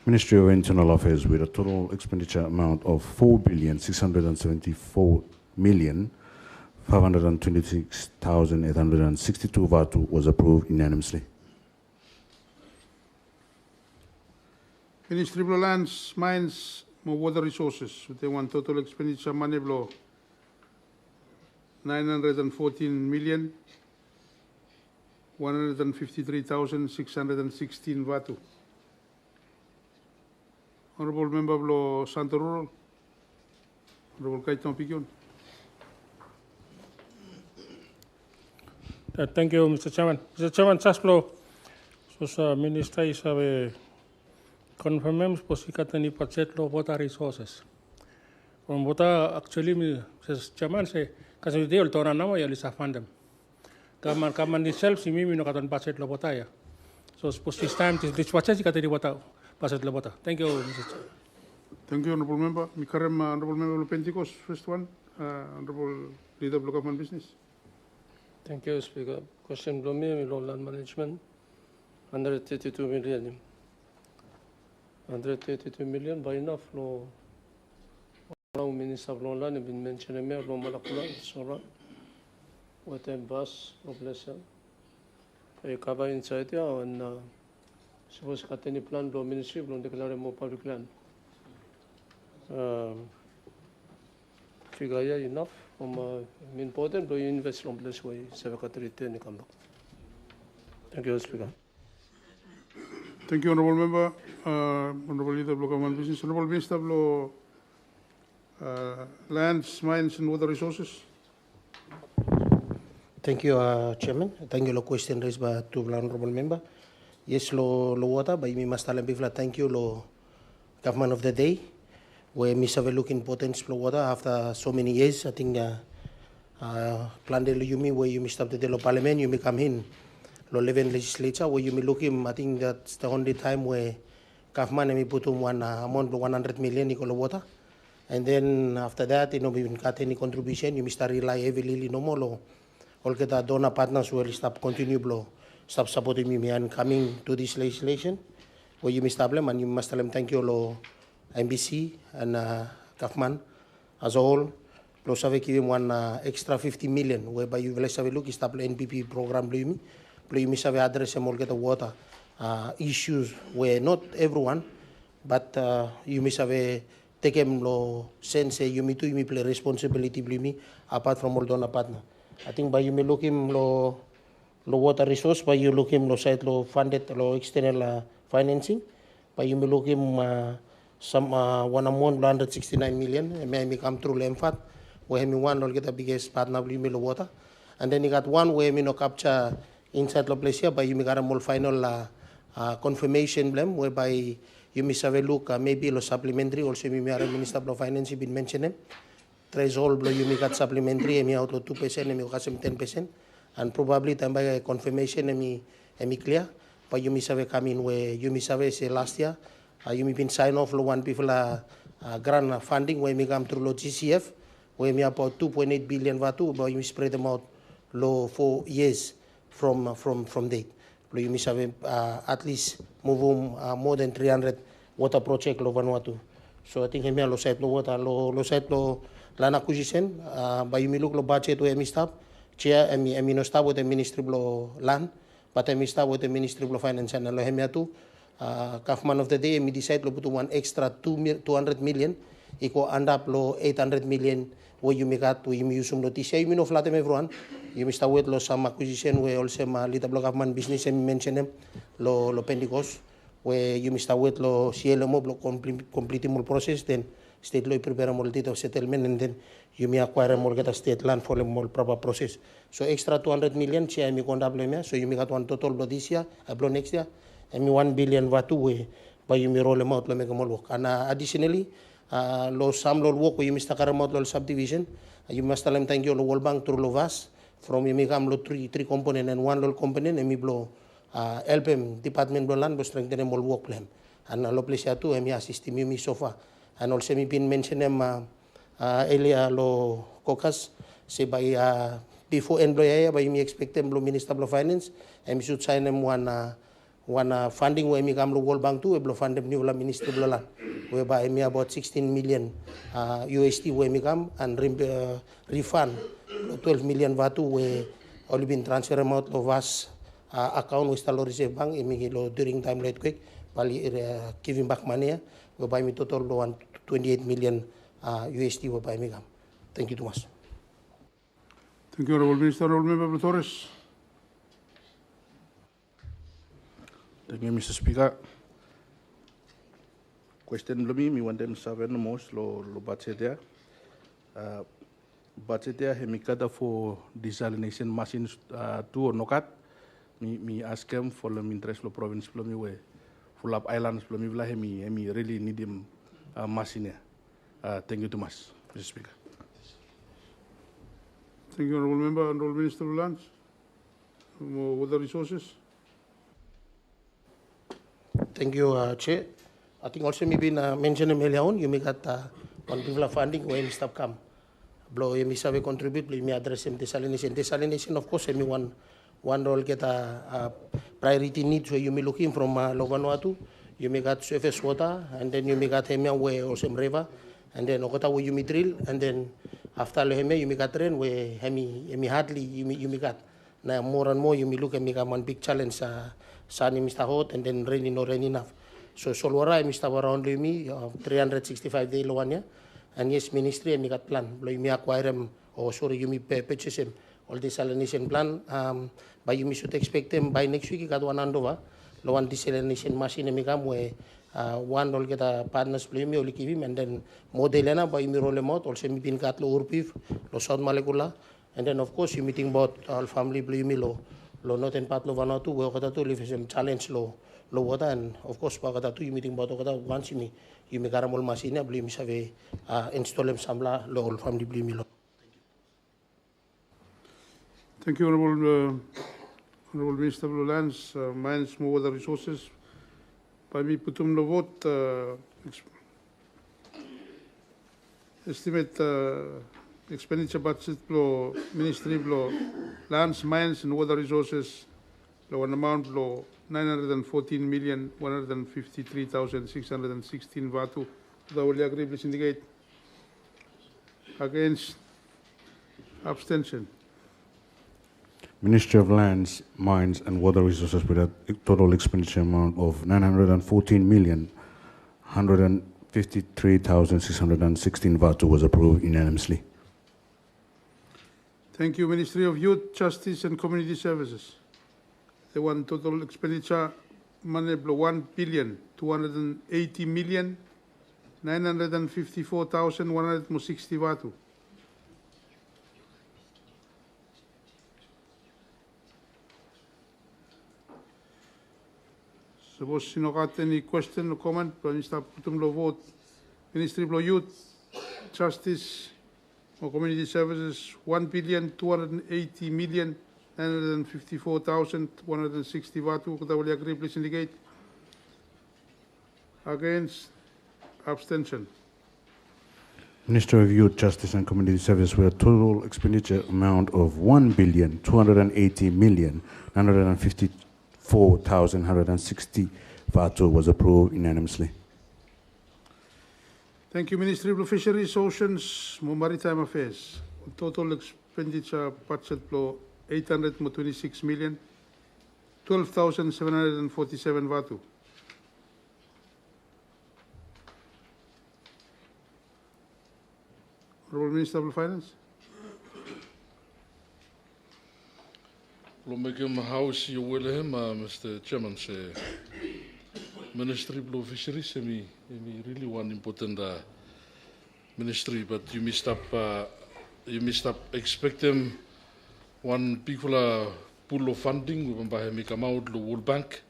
Ministry of Internal Affairs with a total expenditure amount of 4,674,526,862 Vaatu was approved unanimously. Ministry of Lands, Mines, Water Resources, with one total expenditure money blow 914,153,616 Vaatu. Honorable Member of Santo Rural, Honorable Kaitan Pigion. Thank you, Mr. Chairman. Mr. Chairman, just blow. So, Minister is a confirms posikatani budget lo water resources. From water actually, Mr. Chairman say, kasi they all torna nama ya lisa fundem. Kaman itself si mimi no katon budget lo water ya. So suppose this time this budget katani water budget lo water. Thank you, Mr. Chairman. Thank you, Honorable Member. Mikarem, Honorable Member of Pentecost, first one, Honorable Leader of Government Business. Thank you, Speaker. Question from me, Land Management, 132 million. 132 million by enough lo Minister of Land have been mentioned me lo Malakula Sora with a bus of lesson. I cover inside here and suppose got any plan lo Ministry of declare more public land. Figure enough important to invest on place way Savakatri to come back. Thank you, Speaker. Thank you, Honorable Member. Honorable Leader of Government Business. Honorable Minister of Lands, Mines and Water Resources. Thank you, Chairman. Thank you, question raised by two honorable member. Yes, lo water, by me must thank you, lo government of the day. We miss have a look importance for water after so many years. I think plan de you where you missed up the lo parliament, you may come in. Lo 11 legislature where you may look him. I think that's the only time where government may put one amount of 100 million equal water. And then after that, we haven't got any contribution. You must rely heavily no more. All get the donor partners will stop continue stop supporting me and coming to this legislation. Where you must have them and you must tell them thank you lo MBC and government as a whole. Plus have given one extra 50 million whereby you will have a look establish NPP program blue you must have address them all get the water issues where not everyone but you must have a take him lo sense you me to you me play responsibility me apart from all dona partner. I think by you me look him lo water resource, by you look him lo site lo funded lo external financing, by you me look him some 169 million, and may come through Lemfat, where me one will get the biggest partner you me lo water, and then you got one where me no capture inside the place here, but you may got a more final confirmation blame, whereby you may have a look maybe lo supplementary, also me are Minister of Finance been mentioned threshold you may got supplementary, and me out 2%, and me got some 10%, and probably time by confirmation and me clear, but you may have come in where you may have say last year, you may been sign off lo one people grant funding where me come through lo GCF, where me about 2.8 billion Vanuatu, but you spread them out lo 4 years from date. You may have at least move more than 300 water project lo Vanuatu. So I think hemi lo site lo water lo site lo land acquisition by you may look lo budget where me stop chair emi no stop with the ministry lo land, but emi stop with the ministry lo finance and lo hemi atu government of the day emi decide lo put one extra 200 million equal end up lo 800 million where you make out you use some notice you know flat everyone you must start with lo some acquisition where also ma little block government business and mention them lo Pentecost where you must start with lo CLMO lo completing more process then state law prepare more date of settlement and then you may acquire more get a state land for a more proper process. So extra 200 million share me condable so you may got one total blow this year blow next year and me 1 billion Vanuatu way by you may roll them out lo make more work and additionally lo some lo work you must carry out lo subdivision you must tell them thank you lo World Bank through lo VAS from you make lo three component and one lo component and me blow help him department blow land blow strengthen them all work plan and lo place atu and me assist me so far and also me been mention them earlier lo caucus say by before employer by me expect them lo Minister of Finance and me should sign them one funding where me come lo World Bank too we fund them new la Minister of Land whereby me about 16 million USD where me come and refund 12 million Vanuatu where only been transfer amount lo VAS account with the reserve bank me lo during time late quick bali giving back money whereby me total lo 28 million USD whereby me come. Thank you too much. Thank you, Honourable Minister. Honourable Member Torres. Thank you, Mr. Speaker. Question lo me want them seven most lo budget there. Budget there he kada for desalination machines two or nokat. Me ask him for the interest lo province lo me way full up islands lo me vla he really need him machine. Thank you too much, Mr. Speaker. Thank you, Honourable Member. Honourable Minister of Lands. Water Resources. Thank you, Chair. I think also me been mentioned earlier on, you may got one people funding when stop come. Blow you may have contribute, you may address him desalination. Desalination, of course, me one role get a priority needs where you may looking from Vanuatu. You may got surface water, and then you may got hemia where also river, and then Okota where you may drill, and then after hemia you may got rain where hemi hardly you may got. Now more and more you may look at me one big challenge. Sunny Mr. Hot and then rainy no rain enough. So Solwara Mr. around me 365 days lo one year. And yes, ministry and me got plan. Lo me acquire him or sorry you me purchase him all desalination plan. But you me should expect them by next week. You got one handover. Lo one desalination machine me come where one will get a partners play me only give him and then modelena by me roll him out. Also me been got lo urpif lo South Malekula. And then of course you meeting about all family play me lo northern part lo Vanuatu where kata tu live some challenge lo water and of course pa kata tu you meeting about kata once you me garamol machine beli mi save install em samla lo all family beli mi lo. Thank you, Honourable Minister of Lands, Mines, More Water Resources. By me putum lo vote estimate expenditure budget lo Ministry lo Lands, Mines and Water Resources lo an amount lo 914,153,616 Vanuatu. The only agree, please indicate. Against. Abstention. Ministry of Lands, Mines and Water Resources with a total expenditure amount of 53,616 Vatu was approved unanimously. Thank you, Ministry of Youth, Justice and Community Services. The one total expenditure money blow 1,280,954,160 Vatu. Suppose you got any question or comment, but Mr. Putumlo vote. Ministry of Youth, Justice or Community Services 1,280,954,160 Vatu. Could I agree, please indicate. Against, abstention. Minister of Youth, Justice and Community Service with a total expenditure amount of 1,280,954,160 Vatu was approved unanimously. Thank you, Ministry of Fisheries, Oceans, and Maritime Affairs. Total expenditure budget flow 826 million, 12,747 Vatu. Honorable Minister of Finance. Lo make him house you will him, Mr. Chairman, say Ministry of Fisheries, me really one important ministry, but you missed up expect them one particular pool of funding we by me come out the World Bank,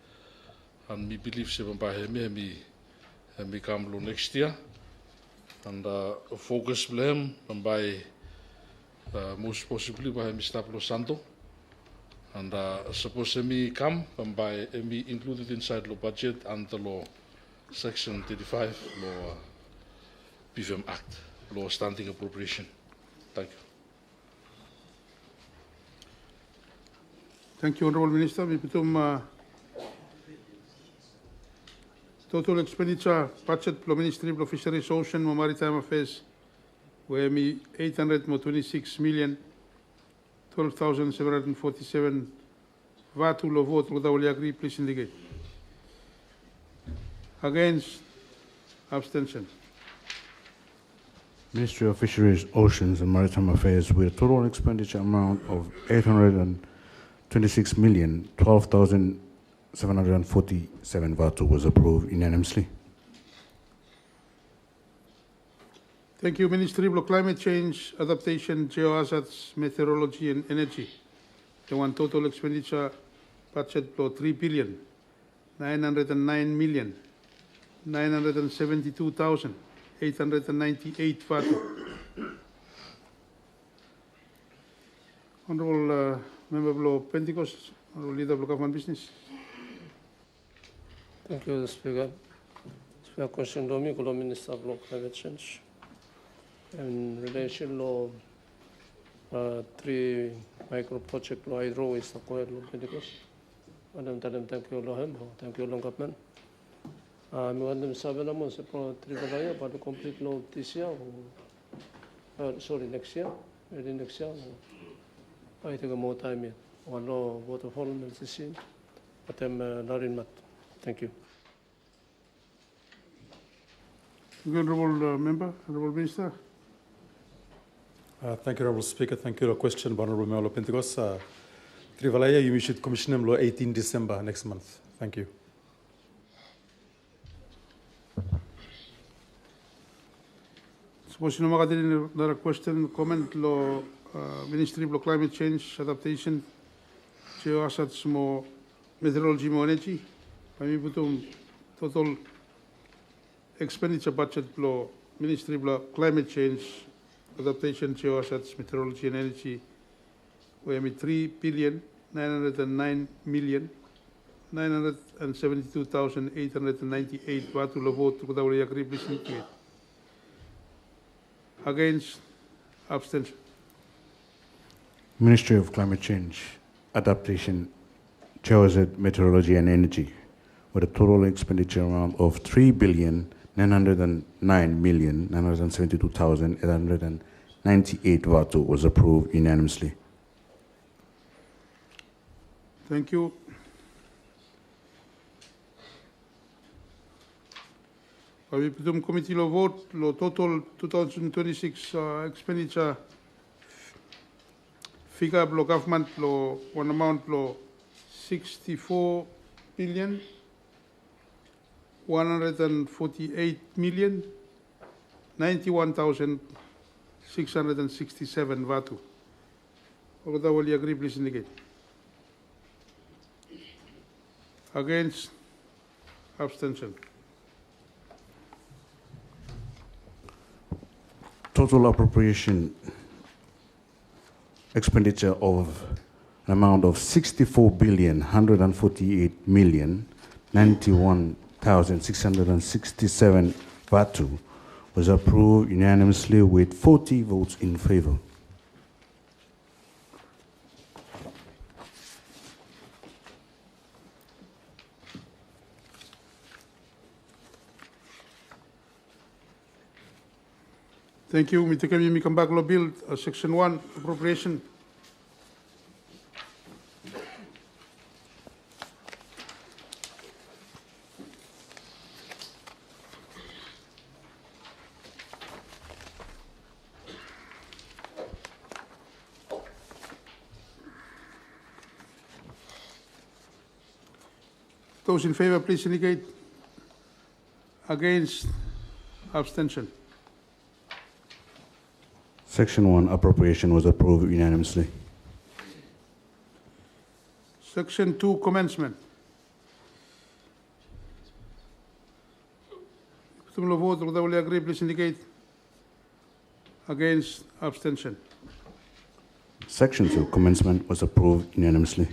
and me believe se by me come next year, and focus blame by most possibly by Mr. Los Santo. And suppose me come and by me included inside the budget and the law section 35 law PVM Act law standing appropriation. Thank you. Thank you, Honorable Minister. We become total expenditure budget for Ministry of Fisheries, Ocean and Maritime Affairs where me 826 million 12,747 Vatu lo vote. Would I agree? Please indicate. Against, abstention. Ministry of Fisheries, Oceans and Maritime Affairs with a total expenditure amount of 826 million 12,747 Vatu was approved unanimously. Thank you, Ministry of Climate Change, Adaptation, Geohazards, Meteorology and Energy. The one total expenditure budget for 3,909,972,898 Vatu. Honorable Member of Pentecost, Honorable Leader of Government Business. Thank you, Speaker. Speaker, question to me, Minister of Climate Change. In relation to 3 micro project lo hydro is the coil lo Pentecost. Madam thank you lo him, thank you long government. Me want them sabi naman sa pro 3 balaya para complete lo this year sorry next year, early next year. I think more time yet. One lo waterfall will see. But I'm not in mat. Thank you. Honorable Member, Honorable Minister. Thank you, Honorable Speaker. Thank you for the question, Honorable Member of Pentecost. Trivalaya, you should commission them 18 December next month. Thank you. Suppose you know another question, comment law Ministry of Climate Change, Adaptation, Geohazards, more Meteorology, more Energy. I mean, total expenditure budget law Ministry of Climate Change, Adaptation, Geohazards, Meteorology and Energy, we have 3,909,972,898 Vatu lo vote. Could I agree, please indicate. Against, abstention. Ministry of Climate Change, Adaptation, Geohazard, Meteorology and Energy with a total expenditure amount of 3,909,972,898 Vatu was approved unanimously. Thank you. We put committee lo vote lo total 2026 expenditure figure lo government lo one amount lo 64 billion 148,091,667 Vanuatu. All that will you agree, please indicate. Against? Abstention. Total appropriation expenditure of an amount of 64,148,091,667 Vanuatu was approved unanimously with 40 votes in favor. Thank you. Mr. Kemi, we come back to bill section 1 appropriation. Those in favor, please indicate. Against? Abstention. Section 1 appropriation was approved unanimously. Section 2 commencement. Similar vote, all that will agree, please indicate. Against? Abstention. Section 2 commencement was approved unanimously.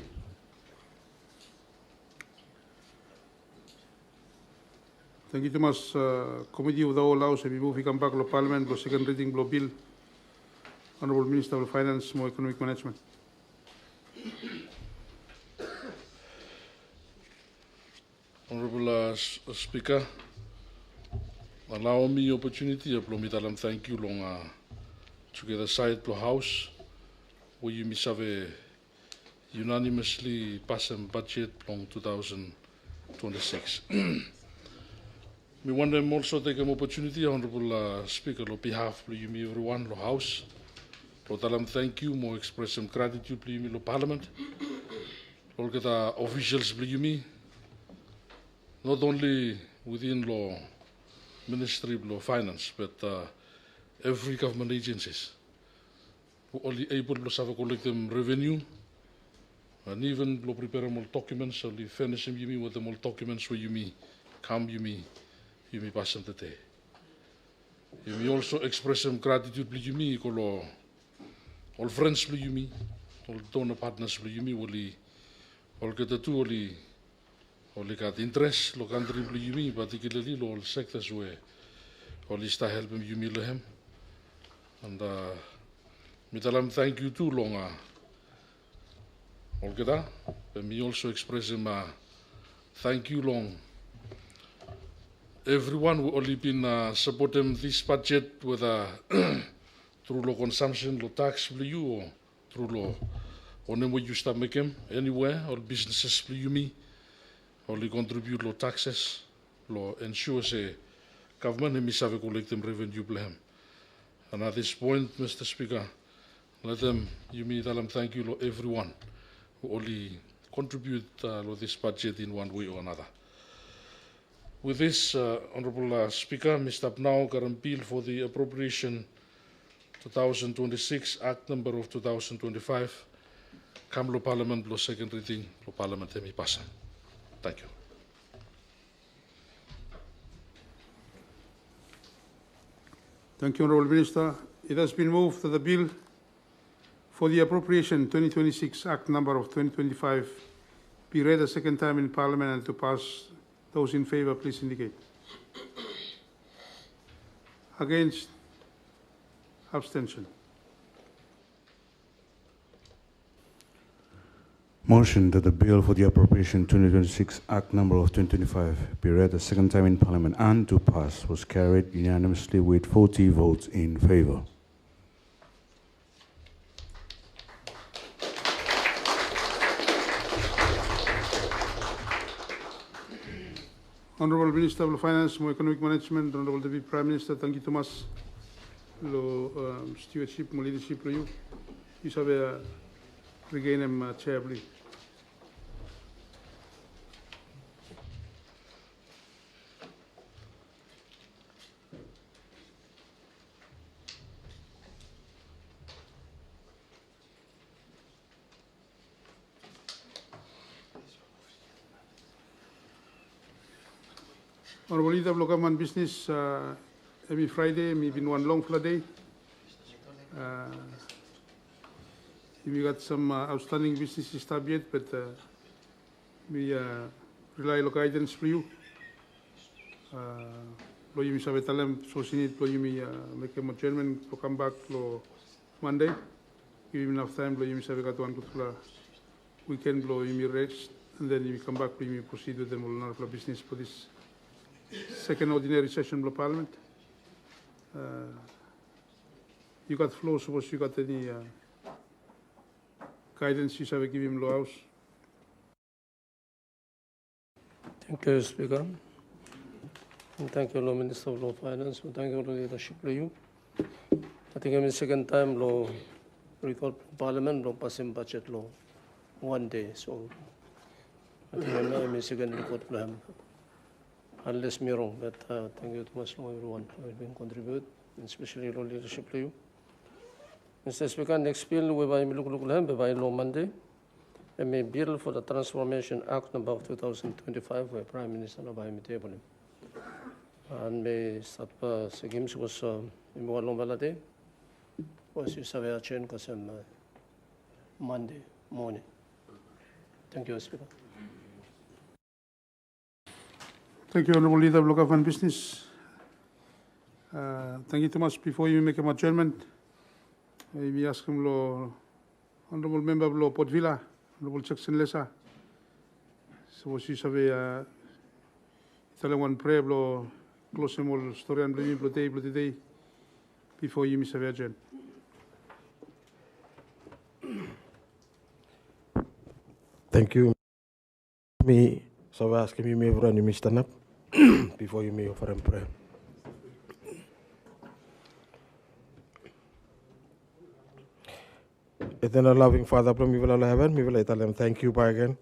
Thank you, Thomas. Committee of the whole House, we move, we come back to Parliament, for second reading, bill. Honourable Minister of Finance, more Economic Management. Honourable Speaker, allow me opportunity of Plomitalam thank you long together side to House where you miss have unanimously pass budget long 2026. We want them also take an opportunity, Honourable Speaker, on behalf of you, everyone, the House. Thank you, more express some gratitude to you, Parliament. All the officials, not only within law Ministry of Law Finance, but every government agencies who only able to have a collective revenue, and even to prepare more documents, only finish them with the more documents where you come you pass them today. You also express some gratitude to you, all friends to you, all donor partners to you, all get the two only got interest, lo country to you, particularly all sectors where all is to help you him. And Mitalam thank you too long. All get that. But me also express him thank you long. Everyone who only been supporting this budget with through law consumption, law tax for you, or through law, whenever you start making anywhere, all businesses for you, only contribute law taxes, law ensure say government may have a collective revenue plan. And at this point, Mr. Speaker, let them, tell them thank you to everyone who only contribute to this budget in one way or another. With this, Honourable Speaker, Mr. Now current bill for the appropriation 2026 Act number of 2025 come to Parliament for second reading to Parliament hemi pass. Thank you. Thank you, Honourable Minister. It has been moved that the bill for the appropriation 2026 Act number of 2025 be read a second time in Parliament and to pass. Those in favour, please indicate. Against? Abstention. Motion that the bill for the appropriation 2026 Act number of 2025 be read a second time in Parliament and to pass was carried unanimously with 40 votes in favour. Honorable Minister of Finance, mo Economic Management, Honorable Deputy Prime Minister, thank you Thomas, lo stewardship, mo leadership lo you. You sabe regain him chair, please. Honorable Leader of Local Government Business, every Friday, me been one long flood day. We got some outstanding business stuff yet, but we rely on guidance for you. Lo yumi sabe talem so sinit lo yumi make a adjournment to come back lo Monday. Give him enough time lo yumi sabe katuan kutula weekend lo yumi rest, and then you come back lo yumi proceed with the multiple business for this second ordinary session of Parliament. You got floor, suppose you got any guidance you have give him law house. Thank you, Speaker. And thank you, Lord Minister of Law Finance. And thank you, Lord Leadership of you. I think I'm the second time law recall Parliament law passing budget law one day. So I think I'm the second report for him. Unless me wrong, but thank you too much, everyone, who has been contribute, especially Law Leadership to you. Mr. Speaker, next bill we will look by law Monday. A bill for the Transformation Act number of 2025, where Prime Minister of the table. And may start Games was in one long valid was you savvy a chain because Monday morning. Thank you, Speaker. Thank you, Honorable Leader of Local Government Business. Thank you too much. Before you make an adjournment, we ask him, Honorable Member of Port Vila, Honorable Jackson Lesa. So she sabe, Italian one prayer, close him all story and bring today before you miss a adjourn. Thank you. Me, so I ask me, everyone, you may stand up before you may offer him prayer. Eternal loving Father, from me will heaven, me will tell them thank you by again.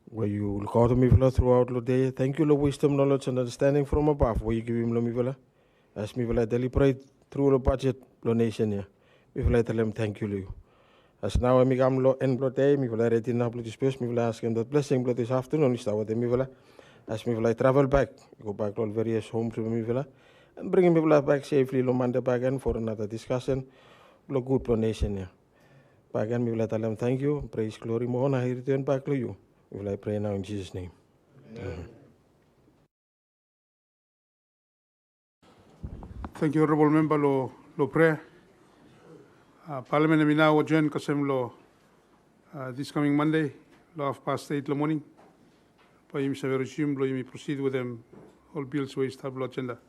Where you look out to me throughout the day. Thank you, Lord, wisdom, knowledge, and understanding from above. Where you give him, Lord, me will as me will deliberate through the budget, Lord, nation here. Me will tell them thank you, Lord. As now I come, Lord, end Lord day, me will ready now, Lord, space, me will ask him that blessing, Lord, this afternoon, is our day, me will as me will travel back, go back to all various homes, me will and bring me back safely, Lord, Monday back again for another discussion, Lord, good Lord, nation here. Back again, we will tell them thank you, praise, glory, more honor, I return back to you. We will pray now in Jesus' name. Amen. Thank you, Honorable Member, lo prayer. Parliament now adjourn kasem this coming Monday, 8:30 in the morning. Pa yimi resume, lo yimi proceed with them all bills we established agenda.